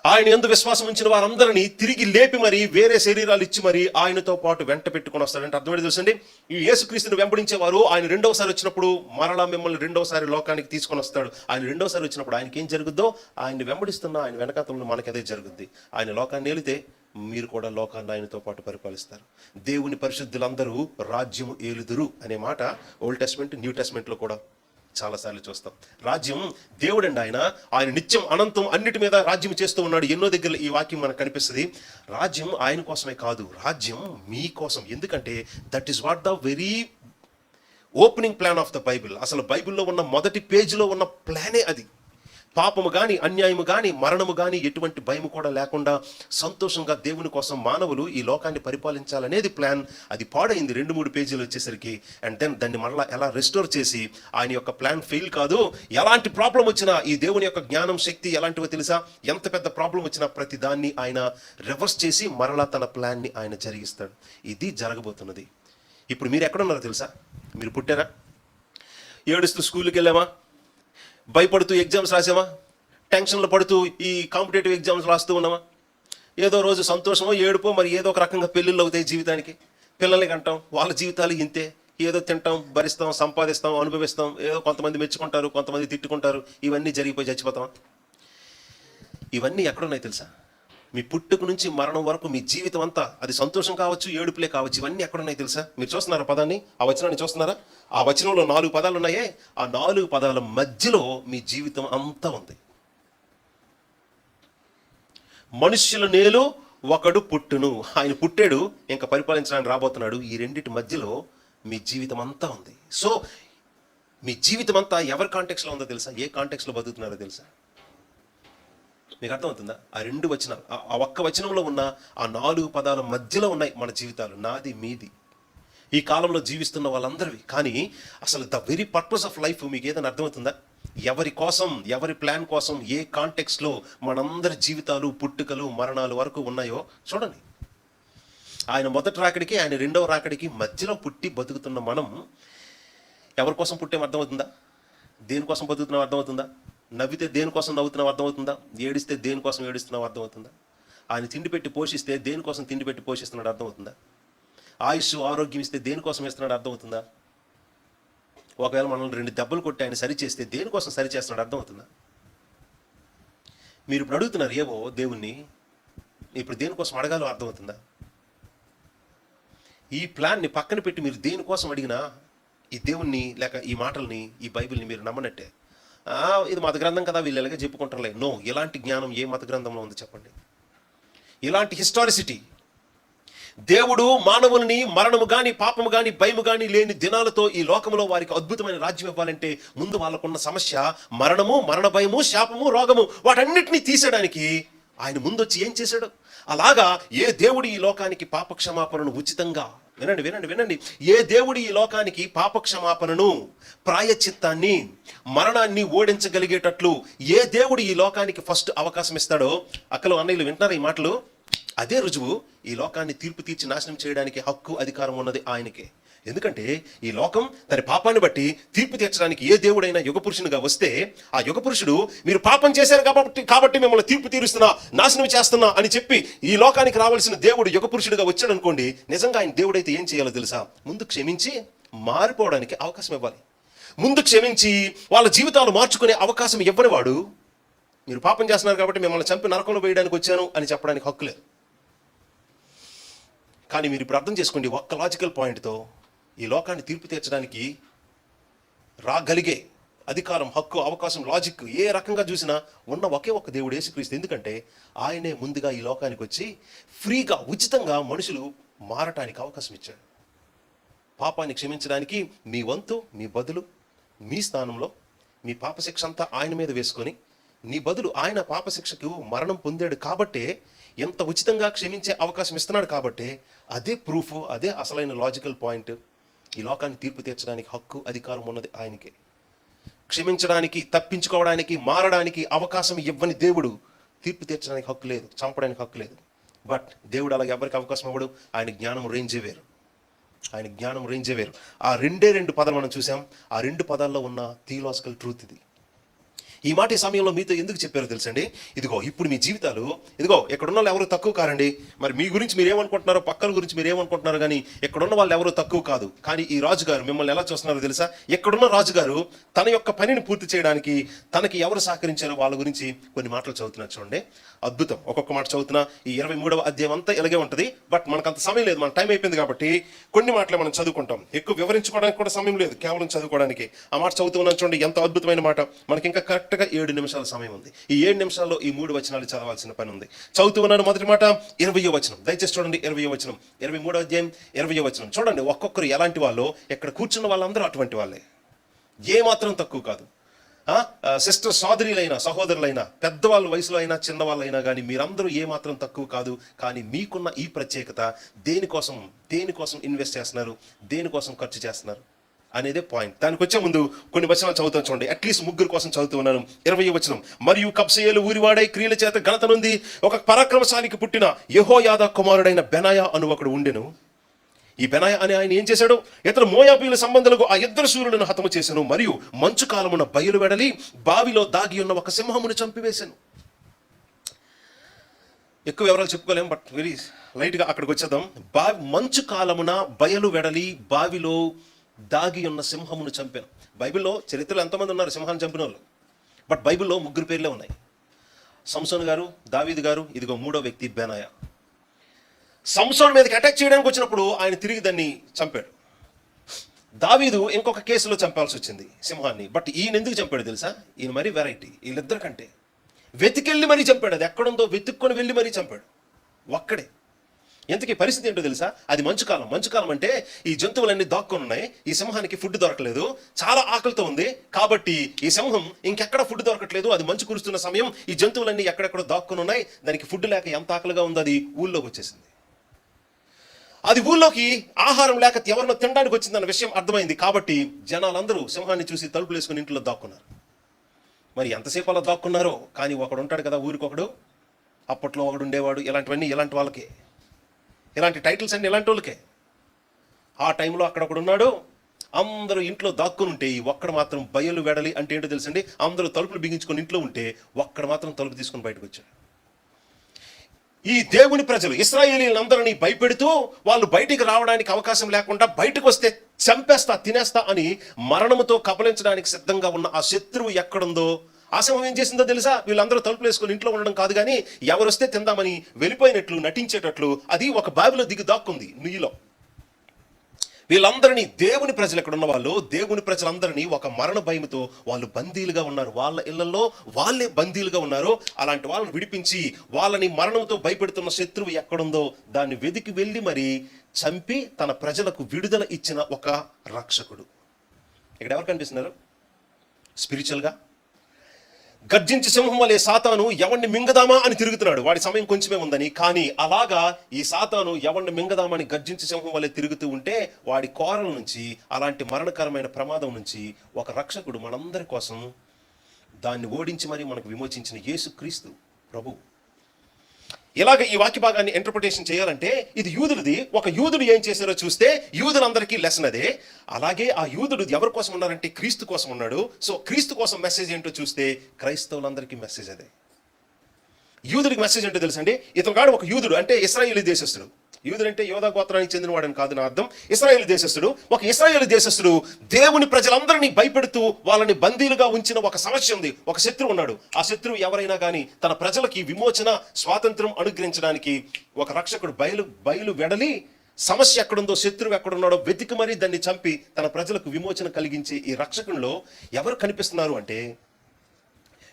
ఆయన యందు విశ్వాసం ఉంచిన వారందరినీ తిరిగి లేపి మరి వేరే శరీరాలు ఇచ్చి మరి ఆయనతో పాటు వెంట పెట్టుకొని వస్తాడంటే అర్థమేంటి తెలుసండి? ఈ యేసుక్రీస్తుని వెంబడించేవారు ఆయన రెండవసారి వచ్చినప్పుడు మరలా మిమ్మల్ని రెండవసారి లోకానికి తీసుకొని వస్తాడు. ఆయన రెండవసారి వచ్చినప్పుడు ఆయనకి ఏం జరుగుద్దో, ఆయన్ని వెంబడిస్తున్న ఆయన వెనకాతలను మనకి అదే జరుగుద్ది. ఆయన లోకాన్ని ఏలితే మీరు కూడా లోకాన్ని ఆయనతో పాటు పరిపాలిస్తారు. దేవుని పరిశుద్ధులందరూ రాజ్యము ఏలుదురు అనే మాట ఓల్డ్ టెస్ట్మెంట్, న్యూ టెస్ట్మెంట్లో కూడా చాలాసార్లు చూస్తాం. రాజ్యం దేవుడండి, ఆయన నిత్యం అనంతం అన్నిటి మీద రాజ్యం చేస్తూ ఉన్నాడు. ఎన్నో దగ్గర ఈ వాక్యం మనకు కనిపిస్తుంది. రాజ్యం ఆయన కోసమే కాదు, రాజ్యం మీ కోసం. ఎందుకంటే that is what the very opening plan of the Bible. అసలు బైబిల్లో ఉన్న మొదటి పేజీలో ఉన్న ప్లానే అది. పాపము కానీ, అన్యాయము కానీ, మరణము కానీ ఎటువంటి భయము కూడా లేకుండా సంతోషంగా దేవుని కోసం మానవులు ఈ లోకాన్ని పరిపాలించాలనేది ప్లాన్. అది పాడైంది 2-3 పేజీలు వచ్చేసరికి. అండ్ దెన్ దాన్ని మరలా ఎలా రెస్టోర్ చేసి, ఆయన యొక్క ప్లాన్ ఫెయిల్ కాదు. ఎలాంటి ప్రాబ్లం వచ్చినా, ఈ దేవుని యొక్క జ్ఞానం, శక్తి ఎలాంటివో తెలుసా? ఎంత పెద్ద ప్రాబ్లం వచ్చినా ప్రతి దాన్ని ఆయన రివర్స్ చేసి మరలా తన ప్లాన్ని ఆయన జరిగిస్తాడు. ఇది జరగబోతున్నది. ఇప్పుడు మీరు ఎక్కడున్నారో తెలుసా? మీరు పుట్టారా? ఏడుస్తూ స్కూల్కి వెళ్ళామా? భయపడుతూ ఎగ్జామ్స్ రాసామా? టెన్షన్లు పడుతూ ఈ కాంపిటేటివ్ ఎగ్జామ్స్ రాస్తూ ఉన్నామా? ఏదో రోజు సంతోషమో ఏడుపో మరి ఏదో ఒక రకంగా పెళ్ళిళ్ళు అవుతాయి జీవితానికి. పిల్లల్ని కంటాం, వాళ్ళ జీవితాలు ఇంతే. ఏదో తింటాం, భరిస్తాం, సంపాదిస్తాం, అనుభవిస్తాం. ఏదో కొంతమంది మెచ్చుకుంటారు, కొంతమంది తిట్టుకుంటారు. ఇవన్నీ జరిగిపోయి చచ్చిపోతాం. ఇవన్నీ ఎక్కడున్నాయి తెలుసా? మీ పుట్టుక నుంచి మరణం వరకు మీ జీవితం అంతా, అది సంతోషం కావచ్చు, ఏడుపులే కావచ్చు, ఇవన్నీ ఎక్కడున్నాయి తెలుసా? మీరు చూస్తున్నారా పదాన్ని, ఆ వచనాన్ని చూస్తున్నారా? ఆ వచనంలో 4 పదాలు ఉన్నాయే, ఆ 4 పదాల మధ్యలో మీ జీవితం అంతా ఉంది. మనుష్యుల నేలు ఒకడు పుట్టును. ఆయన పుట్టాడు, ఇంకా పరిపాలించడానికి రాబోతున్నాడు. ఈ రెండింటి మధ్యలో మీ జీవితం అంతా ఉంది. సో మీ జీవితం అంతా ఎవరి కాంటెక్స్లో ఉందో తెలుసా? ఏ కాంటెక్స్లో బతుకుతున్నారో తెలుసా? మీకు అర్థమవుతుందా? ఆ 2 వచనాలు, ఆ ఒక్క వచనంలో ఉన్న ఆ 4 పదాల మధ్యలో ఉన్నాయి మన జీవితాలు, నాది మీది, ఈ కాలంలో జీవిస్తున్న వాళ్ళందరివి. కానీ అసలు the very purpose of life మీకు ఏదైనా అర్థమవుతుందా? ఎవరి కోసం, ఎవరి ప్లాన్ కోసం, ఏ కాంటెక్స్లో మనందరి జీవితాలు, పుట్టుకలు, మరణాలు వరకు ఉన్నాయో చూడండి. ఆయన మొదటి రాకడికి, ఆయన రెండవ రాకడికి మధ్యలో పుట్టి బతుకుతున్న మనం ఎవరి కోసం పుట్టాం అర్థమవుతుందా? దేనికోసం బతుకుతున్నాం అర్థమవుతుందా? నవ్వితే దేనికోసం నవ్వుతున్నాం అర్థమవుతుందా? ఏడిస్తే దేనికోసం ఏడుస్తున్నాం అర్థమవుతుందా? ఆయన తిండి పెట్టి పోషిస్తే దేనికోసం తిండి పెట్టి పోషిస్తున్నాడు అర్థమవుతుందా? ఆయుష్, ఆరోగ్యం ఇస్తే దేనికోసం ఇస్తున్నాడు అర్థమవుతుందా? ఒకవేళ మనల్ని 2 దెబ్బలు కొట్టి ఆయన సరి చేస్తే దేనికోసం సరి చేస్తున్నాడు అర్థమవుతుందా? మీరు ఇప్పుడు అడుగుతున్నారు ఏవో దేవుణ్ణి, ఇప్పుడు దేనికోసం అడగాలో అర్థమవుతుందా? ఈ ప్లాన్ని పక్కన పెట్టి మీరు దేనికోసం అడిగినా ఈ దేవుణ్ణి లేక ఈ మాటల్ని, ఈ బైబిల్ని మీరు నమ్మనట్టే. ఇది మత గ్రంథం కదా, వీళ్ళు ఎలాగే చెప్పుకుంటారులే. నో, ఇలాంటి జ్ఞానం ఏ మత గ్రంథంలో ఉంది చెప్పండి? ఇలాంటి హిస్టారిసిటీ, దేవుడు మానవుల్ని మరణము కానీ, పాపము కానీ, భయము కానీ లేని దినాలతో ఈ లోకంలో వారికి అద్భుతమైన రాజ్యం ఇవ్వాలంటే ముందు వాళ్ళకున్న సమస్య మరణము, మరణ భయము, శాపము, రోగము, వాటన్నిటినీ తీసేయడానికి ఆయన ముందొచ్చి ఏం చేశాడు? అలాగా ఏ దేవుడు ఈ లోకానికి పాపక్షమాపణను ఉచితంగా, వినండి వినండి వినండి, ఏ దేవుడు ఈ లోకానికి పాపక్షమాపణను, ప్రాయచిత్తాన్ని, మరణాన్ని ఓడించగలిగేటట్లు ఏ దేవుడు ఈ లోకానికి ఫస్ట్ అవకాశం ఇస్తాడో, అక్కలు అన్నయ్యలు వింటున్నారా ఈ మాటలు? అదే రుజువు, ఈ లోకాన్ని తీర్పు తీర్చి నాశనం చేయడానికి హక్కు, అధికారం ఉన్నది ఆయనకే. ఎందుకంటే ఈ లోకం తన పాపాన్ని బట్టి తీర్పు తీర్చడానికి ఏ దేవుడైనా యుగపురుషునిగా వస్తే, ఆ యుగపురుషుడు మీరు పాపం చేశారు కాబట్టి మిమ్మల్ని తీర్పు తీరుస్తున్నా, నాశనం చేస్తున్నా అని చెప్పి ఈ లోకానికి రావాల్సిన దేవుడు యుగపురుషుడిగా వచ్చాడు అనుకోండి, నిజంగా ఆయన దేవుడైతే ఏం చేయాలో తెలుసా? ముందు క్షమించి మారిపోవడానికి అవకాశం ఇవ్వాలి. ముందు క్షమించి వాళ్ళ జీవితాలు మార్చుకునే అవకాశం ఇవ్వని వాడు, మీరు పాపం చేస్తున్నారు కాబట్టి మిమ్మల్ని చంపి నరకంలో వేయడానికి వచ్చాను అని చెప్పడానికి హక్కు లేదు. కానీ మీరు ఇప్పుడు అర్థం చేసుకోండి, ఒక్క లాజికల్ పాయింట్తో ఈ లోకాన్ని తీర్పు తీర్చడానికి రాగలిగే అధికారం, హక్కు, అవకాశం, లాజిక్ ఏ రకంగా చూసినా ఉన్న ఒకే ఒక దేవుడు యేసుక్రీస్తు. ఎందుకంటే ఆయనే ముందుగా ఈ లోకానికి వచ్చి ఫ్రీగా, ఉచితంగా మనుషులు మారటానికి అవకాశం ఇచ్చాడు. పాపాన్ని క్షమించడానికి మీ వంతు, మీ బదులు, మీ స్థానంలో మీ పాపశిక్ష అంతా ఆయన మీద వేసుకొని నీ బదులు ఆయన పాపశిక్షకు మరణం పొందాడు కాబట్టే ఎంత ఉచితంగా క్షమించే అవకాశం ఇస్తున్నాడు. కాబట్టి అదే ప్రూఫ్, అదే అసలైన లాజికల్ పాయింట్. ఈ లోకాన్ని తీర్పు తీర్చడానికి హక్కు, అధికారం ఉన్నది ఆయనకే. క్షమించడానికి, తప్పించుకోవడానికి, మారడానికి అవకాశం ఇవ్వని దేవుడు తీర్పు తీర్చడానికి హక్కు లేదు, చంపడానికి హక్కు లేదు. బట్ దేవుడు అలాగే ఎవరికి అవకాశం ఇవ్వడు. ఆయన జ్ఞానం రేంజే వేరు, ఆయన జ్ఞానం రేంజే వేరు. ఆ రెండు పదాలు మనం చూసాం. ఆ రెండు పదాల్లో ఉన్న థియలాజికల్ ట్రూత్ ఇది. ఈ మాట ఈ సమయంలో మీతో ఎందుకు చెప్పారో తెలుసండి. ఇదిగో ఇప్పుడు మీ జీవితాలు, ఇదిగో ఎక్కడున్న వాళ్ళు ఎవరు తక్కువ కారండి. మరి మీ గురించి మీరు ఏమనుకుంటున్నారో, పక్కల గురించి మీరు ఏమనుకుంటున్నారు, కానీ ఎక్కడున్న వాళ్ళు ఎవరు తక్కువ కాదు. కానీ ఈ రాజుగారు మిమ్మల్ని ఎలా చూస్తున్నారో తెలుసా? ఎక్కడున్న రాజుగారు తన యొక్క పనిని పూర్తి చేయడానికి తనకి ఎవరు సహకరించారో వాళ్ళ గురించి కొన్ని మాటలు చదువుతున్నారు. చూడండి, అద్భుతం. ఒక్కొక్క మాట చదువుతున్నా. ఈ 23వ అధ్యాయం అంతా ఇలాగే ఉంటుంది. బట్ మనకు అంత సమయం లేదు, మన టైం అయిపోయింది కాబట్టి కొన్ని మాటలే మనం చదువుకుంటాం. ఎక్కువ వివరించుకోవడానికి కూడా సమయం లేదు, కేవలం చదువుకోవడానికి. ఆ మాట చదువుతున్నాను చూడండి, ఎంత అద్భుతమైన మాట. మనకి ఇంకా కరెక్ట్గా 7 నిమిషాల సమయం ఉంది. ఈ 7 నిమిషాల్లో ఈ 3 వచనాలు చదవాల్సిన పని ఉంది. చదువుతూ ఉన్నాను. మొదటి మాట 20వ వచనం. దయచేసి చూడండి, 20వ వచనం, 23వ అధ్యాయం 20వ వచనం. చూడండి, ఒక్కొక్కరు ఎలాంటి వాళ్ళు. ఎక్కడ కూర్చున్న వాళ్ళందరూ అటువంటి వాళ్ళే, ఏ మాత్రం తక్కువ కాదు. సిస్టర్, సోదరులైనా, సహోదరులైనా, పెద్దవాళ్ళ వయసులో అయినా, చిన్నవాళ్ళైనా కానీ మీరందరూ ఏ మాత్రం తక్కువ కాదు. కానీ మీకున్న ఈ ప్రత్యేకత దేనికోసం ఇన్వెస్ట్ చేస్తున్నారు, దేనికోసం ఖర్చు చేస్తున్నారు అనేదే పాయింట్. దానికి వచ్చే ముందు కొన్ని వచనాలు చదువుతాను చూడండి. అట్లీస్ట్ 3 కోసం చదువుతూ ఉన్నాను. 20వ వచనం. మరియు కబ్సెయేలు ఊరివాడై క్రియల చేత ఘనత నుండి ఒక పరాక్రమశాలికి పుట్టిన యెహోయాదా కుమారుడైన బెనాయా అను ఒకడు ఉండెను. ఈ బెనాయా అనే ఆయన ఏం చేశాడు? ఇతడు మోయాబీయుల సంబంధులకు ఆ 2 శూరులను హతము చేశాను. మరియు మంచు కాలమున బయలు వెడలి బావిలో దాగి ఉన్న ఒక సింహమును చంపివేశాను. ఎక్కువ వివరాలు చెప్పుకోలేము, బట్ వెరీ లైట్గా అక్కడికి వచ్చేద్దాం. మంచు కాలమున బయలు వెడలి బావిలో దాగి ఉన్న సింహమును చంపాను. బైబిల్లో చరిత్రలో ఎంతమంది ఉన్నారు సింహాన్ని చంపిన వాళ్ళు? బట్ బైబిల్లో 3 పేర్లే ఉన్నాయి. సంసోన్ గారు, దావీదు గారు, ఇదిగో 3వ వ్యక్తి బెనాయా. సంసోన్ మీదకి అటాక్ చేయడానికి వచ్చినప్పుడు ఆయన తిరిగి దాన్ని చంపాడు. దావీదు ఇంకొక కేసులో చంపాల్సి వచ్చింది సింహాన్ని. బట్ ఈయన ఎందుకు చంపాడు తెలుసా? ఈయన మరీ వెరైటీ. వీళ్ళిద్దరి కంటే వెతికెళ్ళి మరీ చంపాడు. అది ఎక్కడుందో వెతుక్కొని వెళ్ళి మరీ చంపాడు ఒక్కడే. ఎందుకు పరిస్థితి ఏంటో తెలుసా? అది మంచుకాలం. మంచుకాలం అంటే ఈ జంతువులన్నీ దాక్కుని ఉన్నాయి. ఈ సింహానికి ఫుడ్ దొరకలేదు, చాలా ఆకలితో ఉంది. కాబట్టి ఈ సింహం ఇంకెక్కడ ఫుడ్ దొరకట్లేదు, అది మంచు కురుస్తున్న సమయం. ఈ జంతువులన్నీ ఎక్కడెక్కడ దాక్కుని ఉన్నాయి. దానికి ఫుడ్ లేక ఎంత ఆకలిగా ఉందో అది ఊళ్ళోకి వచ్చేసింది. అది ఊళ్ళోకి ఆహారం లేక ఎవరినో తినడానికి వచ్చిందన్న విషయం అర్థమైంది. కాబట్టి జనాలందరూ సింహాన్ని చూసి తలుపులు వేసుకుని ఇంట్లో దాక్కున్నారు. మరి ఎంతసేపు అలా దాక్కున్నారో. కానీ ఒకడు ఉంటాడు కదా ఊరికొకడు, అప్పట్లో ఒకడు ఉండేవాడు. ఇలాంటివన్నీ ఇలాంటి వాళ్ళకే, ఇలాంటి టైటిల్స్ అన్ని ఇలాంటి వాళ్ళకే. ఆ టైంలో అక్కడ ఒకడు ఉన్నాడు. అందరూ ఇంట్లో దాక్కుని ఉంటే ఈ ఒక్కడ మాత్రం బయలు వెడలి అంటే ఏంటో తెలుసండి? అందరూ తలుపులు బిగించుకొని ఇంట్లో ఉంటే ఒక్కడ మాత్రం తలుపు తీసుకొని బయటకు వచ్చాడు. ఈ దేవుని ప్రజలు ఇశ్రాయేలీలందరినీ భయపెడుతూ వాళ్ళు బయటికి రావడానికి అవకాశం లేకుండా, బయటకు వస్తే చంపేస్తా, తినేస్తా అని మరణముతో కబలించడానికి సిద్ధంగా ఉన్న ఆ శత్రువు ఎక్కడుందో ఆ సింహం ఏం చేసిందో తెలుసా? వీళ్ళందరూ తలుపులు వేసుకొని ఇంట్లో ఉండడం కాదు, కానీ ఎవరు వస్తే తిందామని వెళ్ళిపోయినట్లు నటించేటట్లు అది ఒక బావిలో దిగి దాక్కుంది నీలో. వీళ్ళందరినీ దేవుని ప్రజలు ఎక్కడ ఉన్న వాళ్ళు, దేవుని ప్రజలందరినీ ఒక మరణ భయంతో వాళ్ళు బందీలుగా ఉన్నారు. వాళ్ళ ఇళ్లలో వాళ్ళే బందీలుగా ఉన్నారు. అలాంటి వాళ్ళని విడిపించి వాళ్ళని మరణంతో భయపెడుతున్న శత్రువు ఎక్కడుందో దాన్ని వెతికి వెళ్ళి మరి చంపి తన ప్రజలకు విడుదల ఇచ్చిన ఒక రక్షకుడు. ఇక్కడ ఎవరు కనిపిస్తున్నారు? స్పిరిచువల్గా గర్జించి సింహం వలె సాతాను ఎవరిని మింగదామా అని తిరుగుతున్నాడు. వాడి సమయం కొంచెమే ఉందని. కానీ అలాగా ఈ సాతాను ఎవరిని మింగదామని గర్జించి సింహం వలె తిరుగుతూ ఉంటే వాడి కోరల నుంచి, అలాంటి మరణకరమైన ప్రమాదం నుంచి ఒక రక్షకుడు మనందరి కోసం దాన్ని ఓడించి మరి మనకు విమోచించిన యేసుక్రీస్తు ప్రభు. ఇలాగ ఈ వాక్య భాగాన్ని ఇంటర్ప్రిటేషన్ చేయాలంటే ఇది యూదులది. ఒక యూదుడు ఏం చేశారో చూస్తే యూదులందరికీ లెసన్ అదే. అలాగే ఆ యూదుడు ఎవరి కోసం ఉన్నారంటే క్రీస్తు కోసం ఉన్నాడు. సో క్రీస్తు కోసం మెసేజ్ ఏంటో చూస్తే క్రైస్తవులందరికీ మెసేజ్ అదే. యూదుడికి మెసేజ్ ఏంటో తెలుసండి? ఇతను కాడు ఒక యూదుడు అంటే ఇశ్రాయేలీ దేశస్థుడు. యూదుడు అంటే యోధా గోత్రానికి చెందినవాడని కాదు నా అర్థం. ఇశ్రాయేలీ దేశస్థుడు. ఒక ఇశ్రాయేలీ దేశస్థుడు దేవుని ప్రజలందరినీ భయపెడుతూ వాళ్ళని బందీలుగా ఉంచిన ఒక సమస్య ఉంది. ఒక శత్రువు ఉన్నాడు. ఆ శత్రువు ఎవరైనా కానీ తన ప్రజలకి విమోచన, స్వాతంత్రం అనుగ్రహించడానికి ఒక రక్షకుడు బయలు వెడలి సమస్య ఎక్కడుందో, శత్రువు ఎక్కడున్నాడో వెతికి మరీ దాన్ని చంపి తన ప్రజలకు విమోచన కలిగించే ఈ రక్షకుల్లో ఎవరు కనిపిస్తున్నారు అంటే,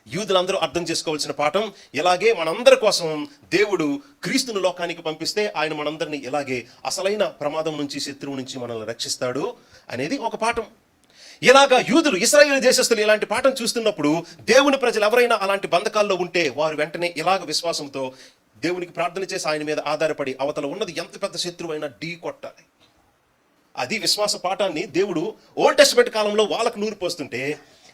యూదులందరూ అర్థం చేసుకోవాల్సిన పాఠం, ఇలాగే మనందరి కోసం దేవుడు క్రీస్తును లోకానికి పంపిస్తే ఆయన మనందరినీ ఇలాగే అసలైన ప్రమాదం నుంచి, శత్రువు నుంచి మనల్ని రక్షిస్తాడు అనేది ఒక పాఠం. ఇలాగా యూదులు, ఇశ్రాయేలు దేశస్తులు ఇలాంటి పాఠం చూస్తున్నప్పుడు దేవుని ప్రజలు ఎవరైనా అలాంటి బంధకాల్లో ఉంటే వారు వెంటనే ఇలాగ విశ్వాసంతో దేవునికి ప్రార్థన చేసి ఆయన మీద ఆధారపడి అవతల ఉన్నది ఎంత పెద్ద శత్రువు అయినా ఢీ కొట్టాలి. అది విశ్వాస పాఠాన్ని దేవుడు ఓల్డ్ టెస్టమెంట్ కాలంలో వాళ్ళకు నూరిపోస్తుంటే,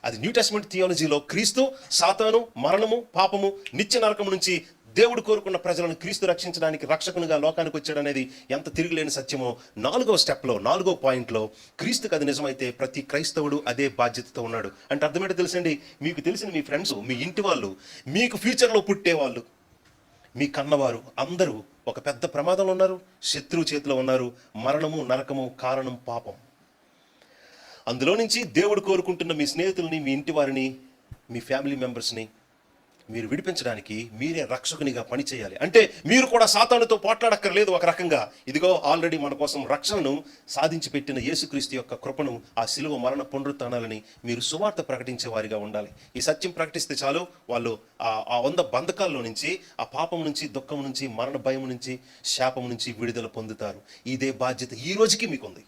అది న్యూ టెస్టమెంట్ థియాలజీలో క్రీస్తు, సాతాను, మరణము, పాపము, నిత్య నరకం నుంచి దేవుడు కోరుకున్న ప్రజలను క్రీస్తు రక్షించడానికి రక్షకునిగా లోకానికి వచ్చాడనేది ఎంత తిరిగిలేని సత్యమో 4వ స్టెప్లో, 4వ పాయింట్లో క్రీస్తుకి అది నిజమైతే ప్రతి క్రైస్తవుడు అదే బాధ్యతతో ఉన్నాడు. అంటే అర్థమేంటో తెలుసండి, మీకు తెలిసిన మీ ఫ్రెండ్స్, మీ ఇంటి వాళ్ళు, మీకు ఫ్యూచర్లో పుట్టేవాళ్ళు, మీ కన్నవారు అందరూ ఒక పెద్ద ప్రమాదంలో ఉన్నారు, శత్రువు చేతిలో ఉన్నారు. మరణము, నరకము కారణం పాపం. అందులో నుంచి దేవుడు కోరుకుంటున్న మీ స్నేహితుల్ని, మీ ఇంటి వారిని, మీ ఫ్యామిలీ మెంబర్స్ని మీరు విడిపించడానికి మీరే రక్షకునిగా పని చేయాలి. అంటే మీరు కూడా సాతానుతో పోట్లాడక్కర్లేదు. ఒక రకంగా ఇదిగో ఆల్రెడీ మన కోసం రక్షణను సాధించి పెట్టిన యేసుక్రీస్తు యొక్క కృపను, ఆ శిలువ మరణ పునరుత్థానాలని మీరు సువార్త ప్రకటించే వారిగా ఉండాలి. ఈ సత్యం ప్రకటిస్తే చాలు, వాళ్ళు ఆ 100 బంధకాల్లో నుంచి, ఆ పాపం నుంచి, దుఃఖం నుంచి, మరణ భయం నుంచి, శాపం నుంచి విడుదల పొందుతారు. ఇదే బాధ్యత ఈ రోజుకి మీకుంది.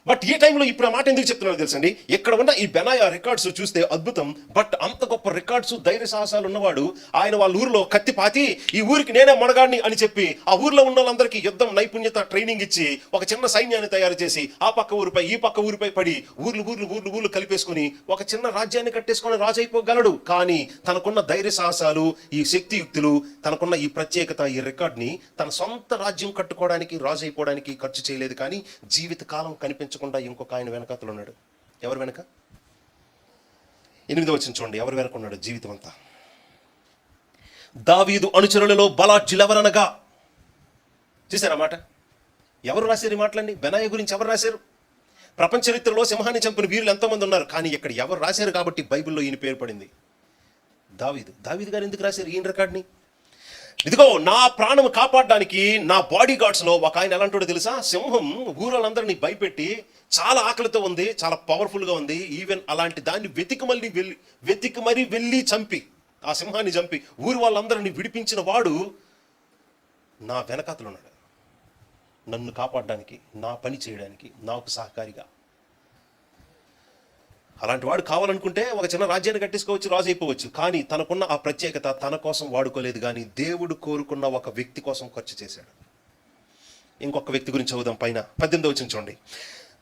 బట్ ఈ టైంలో ఇప్పుడు ఆ మాట ఎందుకు చెప్తున్నారో తెలుసండి, ఇక్కడ ఉన్న ఈ బెనాయా రికార్డ్స్ చూస్తే అద్భుతం. బట్ అంత గొప్ప రికార్డ్స్, ధైర్య సాహసాలు ఉన్నవాడు ఆయన వాళ్ళ ఊరిలో కత్తి పాతి, ఈ ఊరికి నేనే మొనగాడిని అని చెప్పి ఆ ఊర్లో ఉన్న వాళ్ళందరికీ యుద్ధం నైపుణ్యత ట్రైనింగ్ ఇచ్చి ఒక చిన్న సైన్యాన్ని తయారు చేసి ఆ పక్క ఊరిపై ఈ పక్క ఊరిపై పడి ఊర్లు కలిపేసుకుని ఒక చిన్న రాజ్యాన్ని కట్టేసుకొని రాజు అయిపోగలడు. కానీ తనకున్న ధైర్య సాహసాలు, ఈ శక్తియుక్తులు, తనకున్న ఈ ప్రత్యేకత, ఈ రికార్డ్ని తన సొంత రాజ్యం కట్టుకోవడానికి, రాజు అయిపోవడానికి ఖర్చు చేయలేదు. కానీ జీవితకాలం కనిపించకుండా ఇంకొక ఆయన వెనకాతలు ఉన్నాడు. ఎవరు వెనక? 8వ వచనం చూడండి, ఎవరు వెనక ఉన్నాడు జీవితం అంతా. దావీదు అనుచరులలో బలాఢ్యులెవరనగా. చూసారా మాట? ఎవరు రాశారు ఈ మాటలన్నీ? బెనాయా గురించి ఎవరు రాశారు? ప్రపంచ చరిత్రలో సింహాన్ని చంపిన వీరులు ఎంతోమంది ఉన్నారు, కానీ ఇక్కడ ఎవరు రాశారు కాబట్టి బైబిల్లో ఈయన పేరు పడింది. దావీదు గారు ఎందుకు రాశారు ఈయన రికార్డ్ని? ఇదిగో నా ప్రాణం కాపాడడానికి నా బాడీ గార్డ్స్లో ఒక ఆయన ఎలాంటోడో తెలుసా? సింహం ఊరలందరినీ భయపెట్టి చాలా ఆకలితో ఉంది, చాలా పవర్ఫుల్గా ఉంది. ఈవెన్ అలాంటి దాన్ని వెతికి మరీ వెళ్ళి చంపి, ఆ సింహాన్ని చంపి ఊరి వాళ్ళందరినీ విడిపించిన వాడు నా వెనకాతలు ఉన్నాడు, నన్ను కాపాడడానికి, నా పని చేయడానికి, నాకు సహకారిగా. అలాంటి వాడు కావాలనుకుంటే ఒక చిన్న రాజ్యాన్ని కట్టేసుకోవచ్చు, రాజు అయిపోవచ్చు. కానీ తనకున్న ఆ ప్రత్యేకత తన కోసం వాడుకోలేదు, కానీ దేవుడు కోరుకున్న ఒక వ్యక్తి కోసం ఖర్చు చేశాడు. ఇంకొక వ్యక్తి గురించి చదువుదాం పైన 18వ వచనం చూడండి.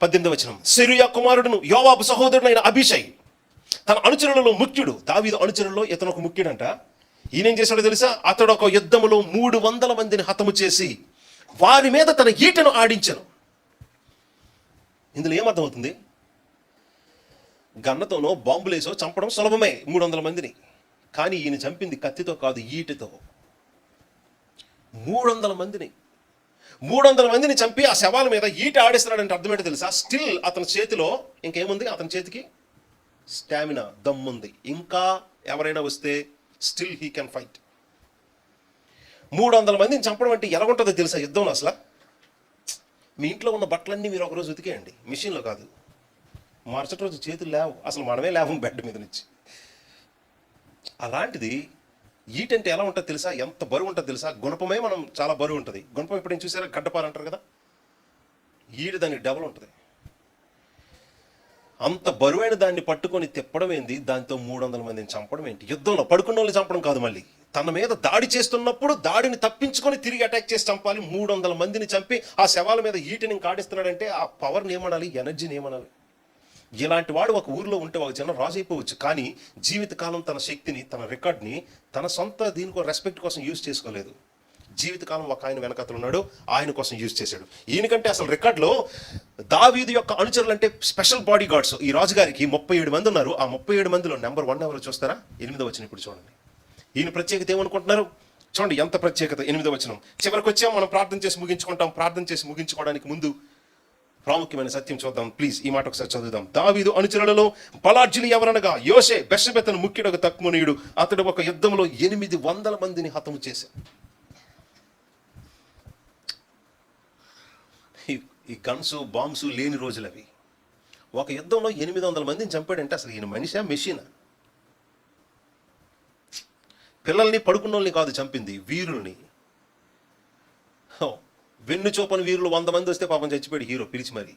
18వ వచనం, సెరూయా కుమారుడును యోవాబు సహోదరుడైన అబీషై తన అనుచరులలో ముఖ్యుడు. దావీదు అనుచరులలో ఇతను ఒక ముఖ్యుడంట. ఈయనేం చేశాడో తెలుసా? అతడు ఒక యుద్ధములో 300 మందిని హతము చేసి వారి మీద తన ఈటను ఆడించను. ఇందులో ఏమర్థమవుతుంది? గన్నతోనో బాంబులేసో చంపడం సులభమే 300 మందిని. కానీ ఈయన చంపింది కత్తితో కాదు, ఈటతో. 300 మందిని చంపి ఆ శవాల మీద ఈట ఆడిస్తున్నాడంటే అర్థమేంటో తెలుసా? స్టిల్ అతని చేతిలో ఇంకేముంది? అతని చేతికి స్టామినా, దమ్ముంది. ఇంకా ఎవరైనా వస్తే స్టిల్ హీ కెన్ ఫైట్. 300 మందిని చంపడం అంటే ఎలా ఉంటుందో తెలుసా యుద్ధంలో? అసలు మీ ఇంట్లో ఉన్న బట్టలన్నీ మీరు ఒకరోజు ఉతికేయండి, మిషన్లో కాదు. మరుసటి రోజు చేతులు లేవు, అసలు మనమే లేవు బెడ్ మీద నుంచి. అలాంటిది ఈటంటే ఎలా ఉంటుందో తెలుసా? ఎంత బరువు ఉంటుందో తెలుసా? గుణపమే మనం చాలా బరువు ఉంటుంది. గుణపం ఎప్పుడైనా చూసారా? గడ్డపాలు అంటారు కదా, ఈట దానికి డబల్ ఉంటుంది. అంత బరువైన దాన్ని పట్టుకొని తిప్పడం ఏంది? దాంతో 300 మందిని చంపడం ఏంటి? యుద్ధంలో పడుకున్న వాళ్ళని చంపడం కాదు, మళ్ళీ తన మీద దాడి చేస్తున్నప్పుడు దాడిని తప్పించుకొని తిరిగి అటాక్ చేసి చంపాలి. 300 మందిని చంపి ఆ శవాల మీద ఈటని కాడిస్తున్నాడంటే ఆ పవర్ని ఏమనాలి? ఎనర్జీని ఏమనాలి? ఇలాంటి వాడు ఒక ఊరిలో ఉంటే ఒక జనం రాజు అయిపోవచ్చు. కానీ జీవితకాలం తన శక్తిని, తన రికార్డ్ని తన సొంత దీనికో రెస్పెక్ట్ కోసం యూజ్ చేసుకోలేదు. జీవితకాలం ఒక ఆయన వెనకతలు ఉన్నాడు, ఆయన కోసం యూజ్ చేశాడు. ఈయనకంటే అసలు రికార్డులో దావీదు యొక్క అనుచరులు అంటే స్పెషల్ బాడీ గార్డ్స్. ఈ రాజుగారికి 37 మంది ఉన్నారు. ఆ 37 మందిలో నెంబర్ 1 ఎవరు చూస్తారా? 8వ వచనం ఇప్పుడు చూడండి. ఈయన ప్రత్యేకత ఏమనుకుంటున్నారు? చూడండి ఎంత ప్రత్యేకత. 8వ వచనం చివరికి వచ్చాం, మనం ప్రార్థన చేసి ముగించుకుంటాం. ప్రార్థన చేసి ముగించుకోవడానికి ముందు ప్రాముఖ్యమైన సత్యం చూద్దాం ప్లీజ్. ఈ మాట ఒకసారి చదువుదాం. దావీదు అనుచరులలో బలాఢ్యులు ఎవరనగా యోషే బెషబెతను ముఖ్యుడు తక్మనీయుడు. అతడు ఒక యుద్ధంలో 800 మందిని హతము చేశాడు. ఈ గన్స్ బాంబ్స్ లేని రోజులు అవి. ఒక యుద్ధంలో 800 మందిని చంపాడంటే అసలు ఈయన మనిషా మెషినా? పిల్లల్ని పడుకున్నోళ్ళని కాదు చంపింది, వీరుల్ని. వెన్ను చూపని వీరులు 100 మంది వస్తే పాపం చచ్చిపోయాడు హీరో పిలిచి మరి.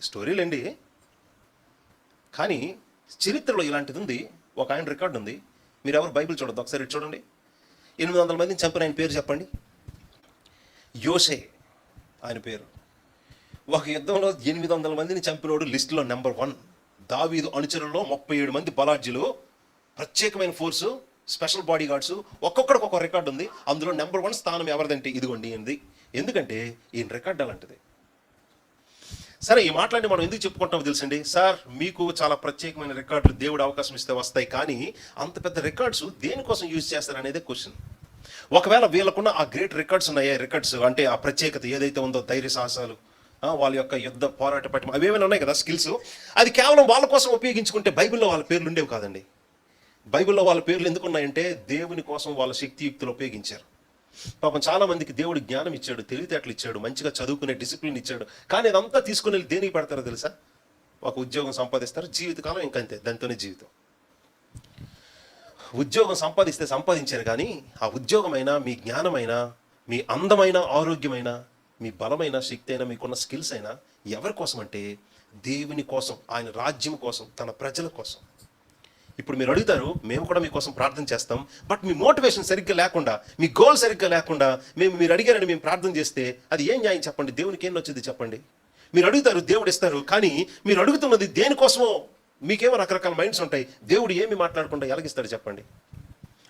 స్టోరీలండి. కానీ చరిత్రలో ఇలాంటిది ఉంది. ఒక ఆయన రికార్డు ఉంది. మీరు ఎవరు బైబిల్ చూడద్దు, ఒకసారి చూడండి. 800 మందిని చంపిన ఆయన పేరు చెప్పండి. యోసే ఆయన పేరు. ఒక యుద్ధంలో 800 మందిని చంపినోడు లిస్టులో నెంబర్ 1. దావీదు అనుచరుల్లో 37 మంది బలాఢ్యులు, ప్రత్యేకమైన ఫోర్సు, స్పెషల్ బాడీ గార్డ్స్, ఒక్కొక్కడికి ఒక రికార్డు ఉంది. అందులో నెంబర్ 1 స్థానం ఎవరిదంటే ఇదిగోండి ఏంది. ఎందుకంటే ఈయన రికార్డు అలాంటిది. సరే, ఈ మాటలన్నీ మనం ఎందుకు చెప్పుకుంటామో తెలుసండి. సార్, మీకు చాలా ప్రత్యేకమైన రికార్డులు దేవుడు అవకాశం ఇస్తే వస్తాయి, కానీ అంత పెద్ద రికార్డ్స్ దేనికోసం యూజ్ చేస్తారు అనేదే క్వశ్చన్. ఒకవేళ వీళ్ళకున్న ఆ గ్రేట్ రికార్డ్స్ ఉన్నాయా, రికార్డ్స్ అంటే ఆ ప్రత్యేకత ఏదైతే ఉందో, ధైర్య సాహసాలు, వాళ్ళ యొక్క యుద్ధ పోరాట పట్టిమ, అవేమైనా ఉన్నాయి కదా స్కిల్స్, అది కేవలం వాళ్ళ కోసం ఉపయోగించుకుంటే బైబిల్లో వాళ్ళ పేర్లు ఉండేవి కాదండి. బైబిల్లో వాళ్ళ పేర్లు ఎందుకు ఉన్నాయంటే దేవుని కోసం వాళ్ళ శక్తియుక్తులు ఉపయోగించారు. పాపం చాలా మందికి దేవుడు జ్ఞానం ఇచ్చాడు, తెలివితేటలు ఇచ్చాడు, మంచిగా చదువుకునే డిసిప్లిన్ ఇచ్చాడు, కానీ అదంతా తీసుకుని వెళ్ళి దేనికి పెడతారో తెలుసా? ఒక ఉద్యోగం సంపాదిస్తారు, జీవితకాలం ఇంకంతే, దానితోనే జీవితం. ఉద్యోగం సంపాదిస్తే సంపాదించారు, కానీ ఆ ఉద్యోగమైనా, మీ జ్ఞానమైనా, మీ అందమైన, ఆరోగ్యమైన, మీ బలమైన శక్తి అయినా, మీకున్న స్కిల్స్ అయినా ఎవరి కోసం అంటే దేవుని కోసం, ఆయన రాజ్యం కోసం, తన ప్రజల కోసం. ఇప్పుడు మీరు అడుగుతారు, మేము కూడా మీకోసం ప్రార్థన చేస్తాం, బట్ మీ మోటివేషన్ సరిగ్గా లేకుండా, మీ గోల్ సరిగ్గా లేకుండా మీరు అడిగారని మేము ప్రార్థన చేస్తే అది ఏం న్యాయం చెప్పండి? దేవునికి ఏం నచ్చింది చెప్పండి? మీరు అడుగుతారు, దేవుడు ఇస్తారు, కానీ మీరు అడుగుతున్నది దేనికోసమో. మీకేమో రకరకాల మైండ్స్ ఉంటాయి. దేవుడు ఏమి మాట్లాడకుండా ఎలాగిస్తాడు చెప్పండి?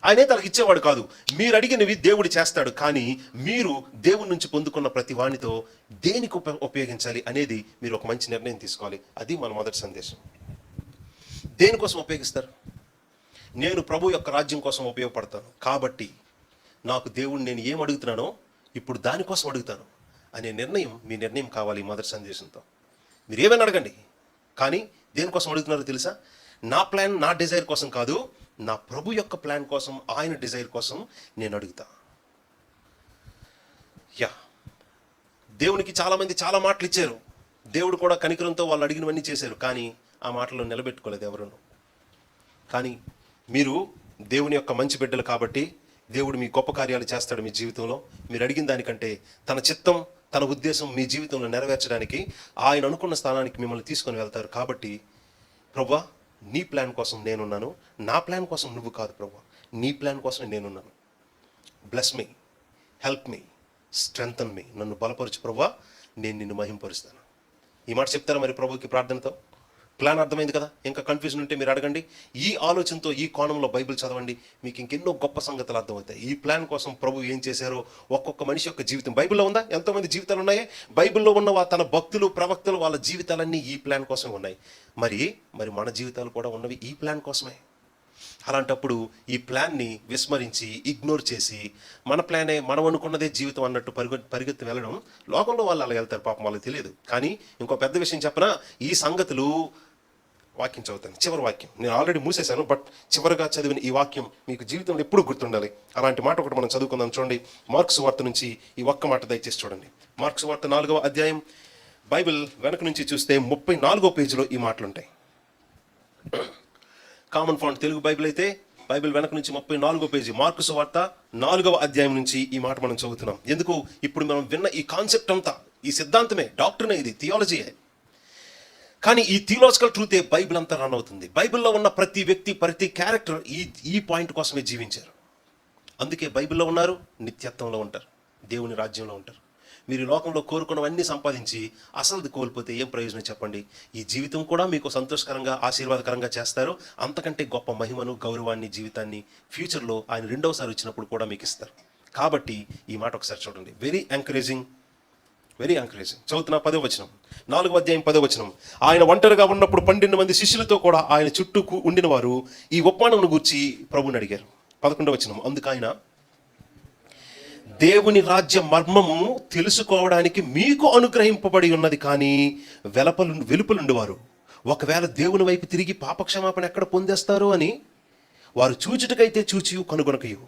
ఆయనే తనకి ఇచ్చేవాడు కాదు. మీరు అడిగినవి దేవుడు చేస్తాడు, కానీ మీరు దేవుడి నుంచి పొందుకున్న ప్రతి వాణితో దేనికి ఉపయోగించాలి అనేది మీరు ఒక మంచి నిర్ణయం తీసుకోవాలి. అది మన మొదటి సందేశం. దేనికోసం ఉపయోగిస్తారు? నేను ప్రభు యొక్క రాజ్యం కోసం ఉపయోగపడతాను, కాబట్టి నాకు దేవుడు నేను ఏం అడుగుతున్నానో ఇప్పుడు దానికోసం అడుగుతాను అనే నిర్ణయం మీ నిర్ణయం కావాలి. మొదటి సందేశంతో మీరు ఏమైనా అడగండి, కానీ దేనికోసం అడుగుతున్నారో తెలుసా? నా ప్లాన్, నా డిజైర్ కోసం కాదు, నా ప్రభు యొక్క ప్లాన్ కోసం, ఆయన డిజైర్ కోసం నేను అడుగుతా. దేవునికి చాలామంది చాలా మాటలు ఇచ్చారు. దేవుడు కూడా కనికరంతో వాళ్ళు అడిగినవన్నీ చేశారు, కానీ ఆ మాటల్లో నిలబెట్టుకోలేదు ఎవరును. కానీ మీరు దేవుని యొక్క మంచి బిడ్డలు కాబట్టి దేవుడు మీ గొప్ప కార్యాలు చేస్తాడు మీ జీవితంలో. మీరు అడిగిన దానికంటే తన చిత్తం, తన ఉద్దేశం మీ జీవితంలో నెరవేర్చడానికి ఆయన అనుకున్న స్థానానికి మిమ్మల్ని తీసుకొని వెళ్తారు. కాబట్టి ప్రభువా, నీ ప్లాన్ కోసం నేనున్నాను, నా ప్లాన్ కోసం నువ్వు కాదు ప్రభువా, నీ ప్లాన్ కోసం నేనున్నాను. Bless me, help me, strengthen me, నన్ను బలపరచు ప్రభువా, నేను నిన్ను మహింపరుస్తాను. ఈ మాట చెప్తారా మరి ప్రభువుకి ప్రార్థనతో? ప్లాన్ అర్థమైంది కదా? ఇంకా కన్ఫ్యూజన్ ఉంటే మీరు అడగండి. ఈ ఆలోచనతో, ఈ కోణంలో బైబిల్ చదవండి, మీకు ఇంకెన్నో గొప్ప సంగతులు అర్థమవుతాయి. ఈ ప్లాన్ కోసం ప్రభు ఏం చేశారో ఒక్కొక్క మనిషి యొక్క జీవితం బైబిల్లో ఉందా? ఎంతోమంది జీవితాలు ఉన్నాయి. బైబిల్లో ఉన్న తన భక్తులు, ప్రవక్తలు, వాళ్ళ జీవితాలన్నీ ఈ ప్లాన్ కోసం ఉన్నాయి. మరి మన జీవితాలు కూడా ఉన్నవి ఈ ప్లాన్ కోసమే. అలాంటప్పుడు ఈ ప్లాన్ని విస్మరించి, ఇగ్నోర్ చేసి, మన ప్లానే, మనం అనుకున్నదే జీవితం అన్నట్టు పరిగెత్తి వెళ్ళడం, లోకంలో వాళ్ళు అలా వెళ్తారు, పాపం వాళ్ళకి తెలియదు. కానీ ఇంకో పెద్ద విషయం చెప్పనా? ఈ సంగతులు వాక్యం చదువుతాను, చివరి వాక్యం నేను ఆల్రెడీ మూసేశాను, బట్ చివరిగా చదివిన ఈ వాక్యం మీకు జీవితంలో ఎప్పుడు గుర్తుండాలి. అలాంటి మాట ఒకటి మనం చదువుకుందాం. చూడండి, మార్కు సువార్త నుంచి ఈ ఒక్క మాట దయచేసి చూడండి. మార్కు సువార్త 4వ అధ్యాయం, బైబిల్ వెనక నుంచి చూస్తే 34వ పేజీలో ఈ మాటలు ఉంటాయి. కామన్ ఫాంట్ తెలుగు బైబిల్ అయితే బైబిల్ వెనక నుంచి 34వ పేజీ, మార్కు సువార్త 4వ అధ్యాయం నుంచి ఈ మాట మనం చదువుతున్నాం. ఎందుకు? ఇప్పుడు మనం విన్న ఈ కాన్సెప్ట్ అంతా, ఈ సిద్ధాంతమే, డాక్టర్నే, ఇది థియాలజీయే. కానీ ఈ థియలాజికల్ ట్రూతే బైబిల్ అంతా రన్ అవుతుంది. బైబిల్లో ఉన్న ప్రతి వ్యక్తి, ప్రతి క్యారెక్టర్ ఈ పాయింట్ కోసమే జీవించారు. అందుకే బైబిల్లో ఉన్నారు, నిత్యత్వంలో ఉంటారు, దేవుని రాజ్యంలో ఉంటారు. మీరు లోకంలో కోరుకున్నవన్నీ సంపాదించి అసలు కోల్పోతే ఏం ప్రయోజనం చెప్పండి? ఈ జీవితం కూడా మీకు సంతోషకరంగా, ఆశీర్వాదకరంగా చేస్తారు. అంతకంటే గొప్ప మహిమను, గౌరవాన్ని, జీవితాన్ని ఫ్యూచర్లో ఆయన రెండవసారి వచ్చినప్పుడు కూడా మీకు ఇస్తారు. కాబట్టి ఈ మాట ఒకసారి చూడండి. Very encouraging. చదువుతున్న 10వ వచనం, 4వ అధ్యాయం 10వ వచనం. ఆయన ఒంటరిగా ఉన్నప్పుడు 12 మంది శిష్యులతో కూడా ఆయన చుట్టూ ఉండిన వారు ఈ ఉపమానమును గూర్చి ప్రభువుని అడిగారు. 11వ వచనం, అందుకు ఆయన, దేవుని రాజ్య మర్మము తెలుసుకోవడానికి మీకు అనుగ్రహింపబడి ఉన్నది, కానీ వెలుపలుండి వారు ఒకవేళ దేవుని వైపు తిరిగి పాపక్షమాపణ ఎక్కడ పొందేస్తారు అని వారు చూచుటకైతే చూచి కనుగొనకయు,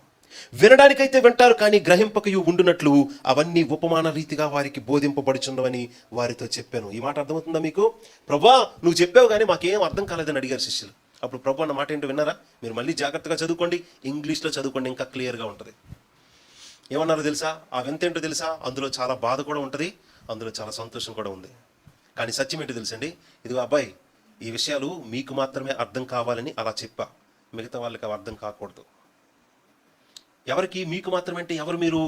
వినడానికైతే వింటారు, కానీ గ్రహింపకయు ఉండునట్లు అవన్నీ ఉపమాన రీతిగా వారికి బోధింపబడుచున్నవని వారితో చెప్పాను. ఈ మాట అర్థమవుతుందా మీకు? ప్రభువా నువ్వు చెప్పావు కానీ మాకేం అర్థం కాలేదని అడిగారు శిష్యులు. అప్పుడు ప్రభు అన్న మాట ఏంటో విన్నారా? మీరు మళ్ళీ జాగ్రత్తగా చదువుకోండి, ఇంగ్లీష్లో చదువుకోండి, ఇంకా క్లియర్గా ఉంటుంది. ఏమన్నారో తెలుసా? ఆ వింత ఏంటో తెలుసా? అందులో చాలా బాధ కూడా ఉంటుంది, అందులో చాలా సంతోషం కూడా ఉంది. కానీ సత్యం ఏంటో తెలుసండి, ఇదిగో అబ్బాయి, ఈ విషయాలు మీకు మాత్రమే అర్థం కావాలని అలా చెప్పా, మిగతా వాళ్ళకి అవి అర్థం కాకూడదు. ఎవరికి? మీకు మాత్రమే. అంటే ఎవరు? మీరు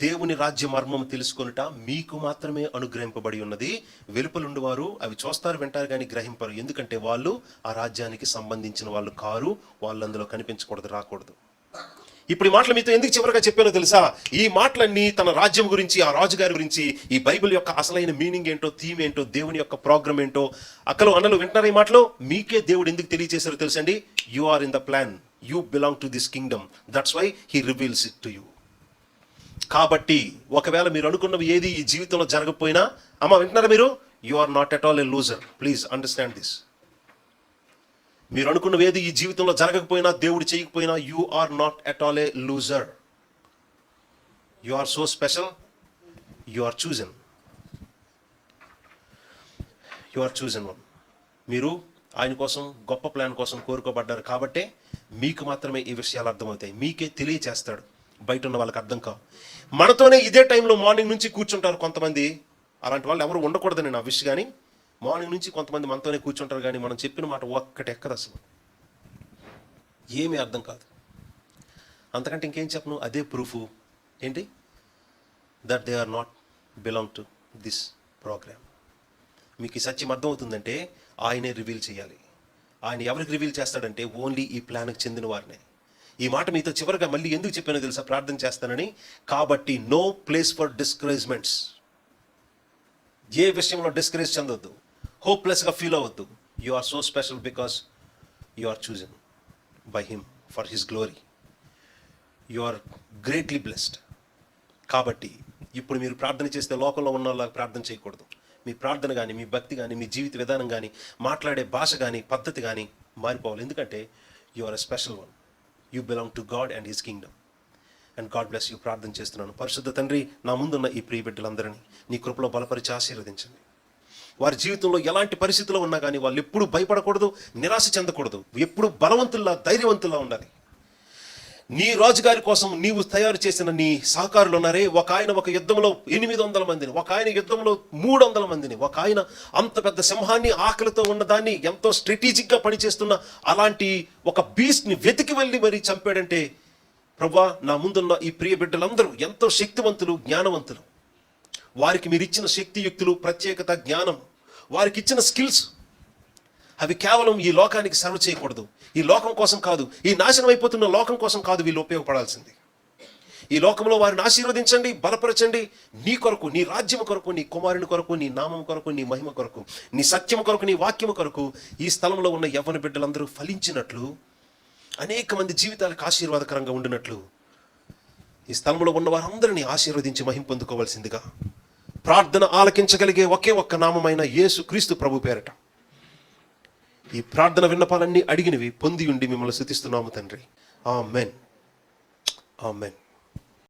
దేవుని రాజ్య మర్మం తెలుసుకొనుట మీకు మాత్రమే అనుగ్రహింపబడి ఉన్నది. వెలుపలుండి వారు అవి చూస్తారు, వింటారు, కానీ గ్రహింపరు. ఎందుకంటే వాళ్ళు ఆ రాజ్యానికి సంబంధించిన వాళ్ళు కారు, వాళ్ళు అందులో కనిపించకూడదు, రాకూడదు. ఇప్పుడు ఈ మాటలు మీతో ఎందుకు చివరిగా చెప్పానో తెలుసా? ఈ మాటలన్నీ తన రాజ్యం గురించి, ఆ రాజుగారి గురించి, ఈ బైబిల్ యొక్క అసలైన మీనింగ్ ఏంటో, థీమ్ ఏంటో, దేవుని యొక్క ప్రోగ్రామ్ ఏంటో అక్కలు అన్నలు వింటున్నారు. ఈ మాటలో మీకే దేవుడు ఎందుకు తెలియజేశారో తెలుసండి. You are in the plan, you belong to this kingdom, that's why he reveals it to you. కాబట్టి ఒకవేళ మీరు అనుకున్నవి ఏది ఈ జీవితంలో జరగకపోయినా, అమ్మ వింటున్నారా మీరు? You are not at all a loser. Please understand this. మీరు అనుకున్నవి ఏది ఈ జీవితంలో జరగకపోయినా, దేవుడు చేయకపోయినా, you are not at all a loser. You are so special. You are chosen. You are chosen one. మీరు ఆయన కోసం, గొప్ప ప్లాన్ కోసం కోరుకోబడ్డారు. కాబట్టే మీకు మాత్రమే ఈ విషయాలు అర్థమవుతాయి, మీకే తెలియచేస్తాడు, బయట ఉన్న వాళ్ళకి అర్థం కావు. మనతోనే ఇదే టైంలో మార్నింగ్ నుంచి కూర్చుంటారు కొంతమంది. అలాంటి వాళ్ళు ఎవరు ఉండకూడదని నా విష్. కానీ మార్నింగ్ నుంచి కొంతమంది మనతోనే కూర్చుంటారు, కానీ మనం చెప్పిన మాట ఒక్కటి ఎక్కదు, అసలు ఏమీ అర్థం కాదు. అంతకంటే ఇంకేం చెప్పను? అదే ప్రూఫ్ ఏంటి? That they are not belong to this program. మీకు ఈ సత్యం అర్థమవుతుందంటే ఆయనే రివీల్ చేయాలి. ఆయన ఎవరికి రివీల్ చేస్తాడంటే ఓన్లీ ఈ ప్లాన్కి చెందిన వారినే. ఈ మాట మీతో చివరిగా మళ్ళీ ఎందుకు చెప్పానో తెలుసా? ప్రార్థన చేస్తానని. కాబట్టి నో ప్లేస్ ఫర్ డిస్కరేజ్మెంట్స్. ఏ విషయంలో డిస్కరేజ్ చెందొద్దు, హోప్లెస్గా ఫీల్ అవ్వద్దు. You are so special because you are chosen by him for his glory. You are greatly blessed. కాబట్టి ఇప్పుడు మీరు ప్రార్థన చేస్తే లోకంలో ఉన్న వాళ్ళకి ప్రార్థన చేయకూడదు. మీ ప్రార్థన కానీ, మీ భక్తి కానీ, మీ జీవిత విధానం కానీ, మాట్లాడే భాష కానీ, పద్ధతి కానీ మారిపోవాలి. ఎందుకంటే you are a special one. You belong to God and his kingdom. And God bless you. ప్రార్థన చేస్తున్నాను. పరిశుద్ధ తండ్రి, నా ముందున్న ఈ ప్రియ బిడ్డలందరినీ నీ కృపలో బలపరిచి ఆశీర్వదించండి. వారి జీవితంలో ఎలాంటి పరిస్థితుల్లో ఉన్నా కానీ వాళ్ళు ఎప్పుడు భయపడకూడదు, నిరాశ చెందకూడదు, ఎప్పుడు బలవంతుల్లా, ధైర్యవంతుల్లా ఉండాలి. నీ రాజుగారి కోసం నీవు తయారు చేసిన నీ సహకారులు ఉన్నారే, ఒక ఆయన ఒక యుద్ధంలో 800 మందిని, ఒక ఆయన యుద్ధంలో 300 మందిని, ఒక ఆయన అంత పెద్ద సింహాన్ని, ఆకలితో ఉన్నదాన్ని ఎంతో స్ట్రాటజిక్గా పనిచేస్తున్న అలాంటి ఒక బీస్ట్ని వెతికి వెళ్ళి మరీ చంపాడంటే, ప్రభువా నా ముందున్న ఈ ప్రియ బిడ్డలందరూ ఎంతో శక్తివంతులు, జ్ఞానవంతులు. వారికి మీరు ఇచ్చిన శక్తియుక్తులు, ప్రత్యేకత, జ్ఞానం, వారికి ఇచ్చిన స్కిల్స్, అవి కేవలం ఈ లోకానికి సర్వ్ చేయకూడదు. ఈ లోకం కోసం కాదు, ఈ నాశనం అయిపోతున్న లోకం కోసం కాదు వీళ్ళు ఉపయోగపడాల్సింది. ఈ లోకంలో వారిని ఆశీర్వదించండి, బలపరచండి. నీ కొరకు, నీ రాజ్యం కొరకు, నీ కుమారుని కొరకు, నీ నామం కొరకు, నీ మహిమ కొరకు, నీ సత్యం కొరకు, నీ వాక్యం కొరకు ఈ స్థలంలో ఉన్న యవ్వన బిడ్డలందరూ ఫలించినట్లు, అనేక మంది జీవితాలకు ఆశీర్వాదకరంగా ఉండినట్లు ఈ స్థలంలో ఉన్న వారందరినీ ఆశీర్వదించి మహిమ పొందుకోవాల్సిందిగా ప్రార్థన ఆలకించగలిగే ఒకే ఒక్క నామమైన యేసు క్రీస్తు ప్రభు పేరట ఈ ప్రార్థన విన్నపాలన్నీ అడిగినవి పొంది ఉండి మిమ్మల్ని స్తుతిస్తున్నాము తండ్రి. ఆమేన్. ఆమేన్.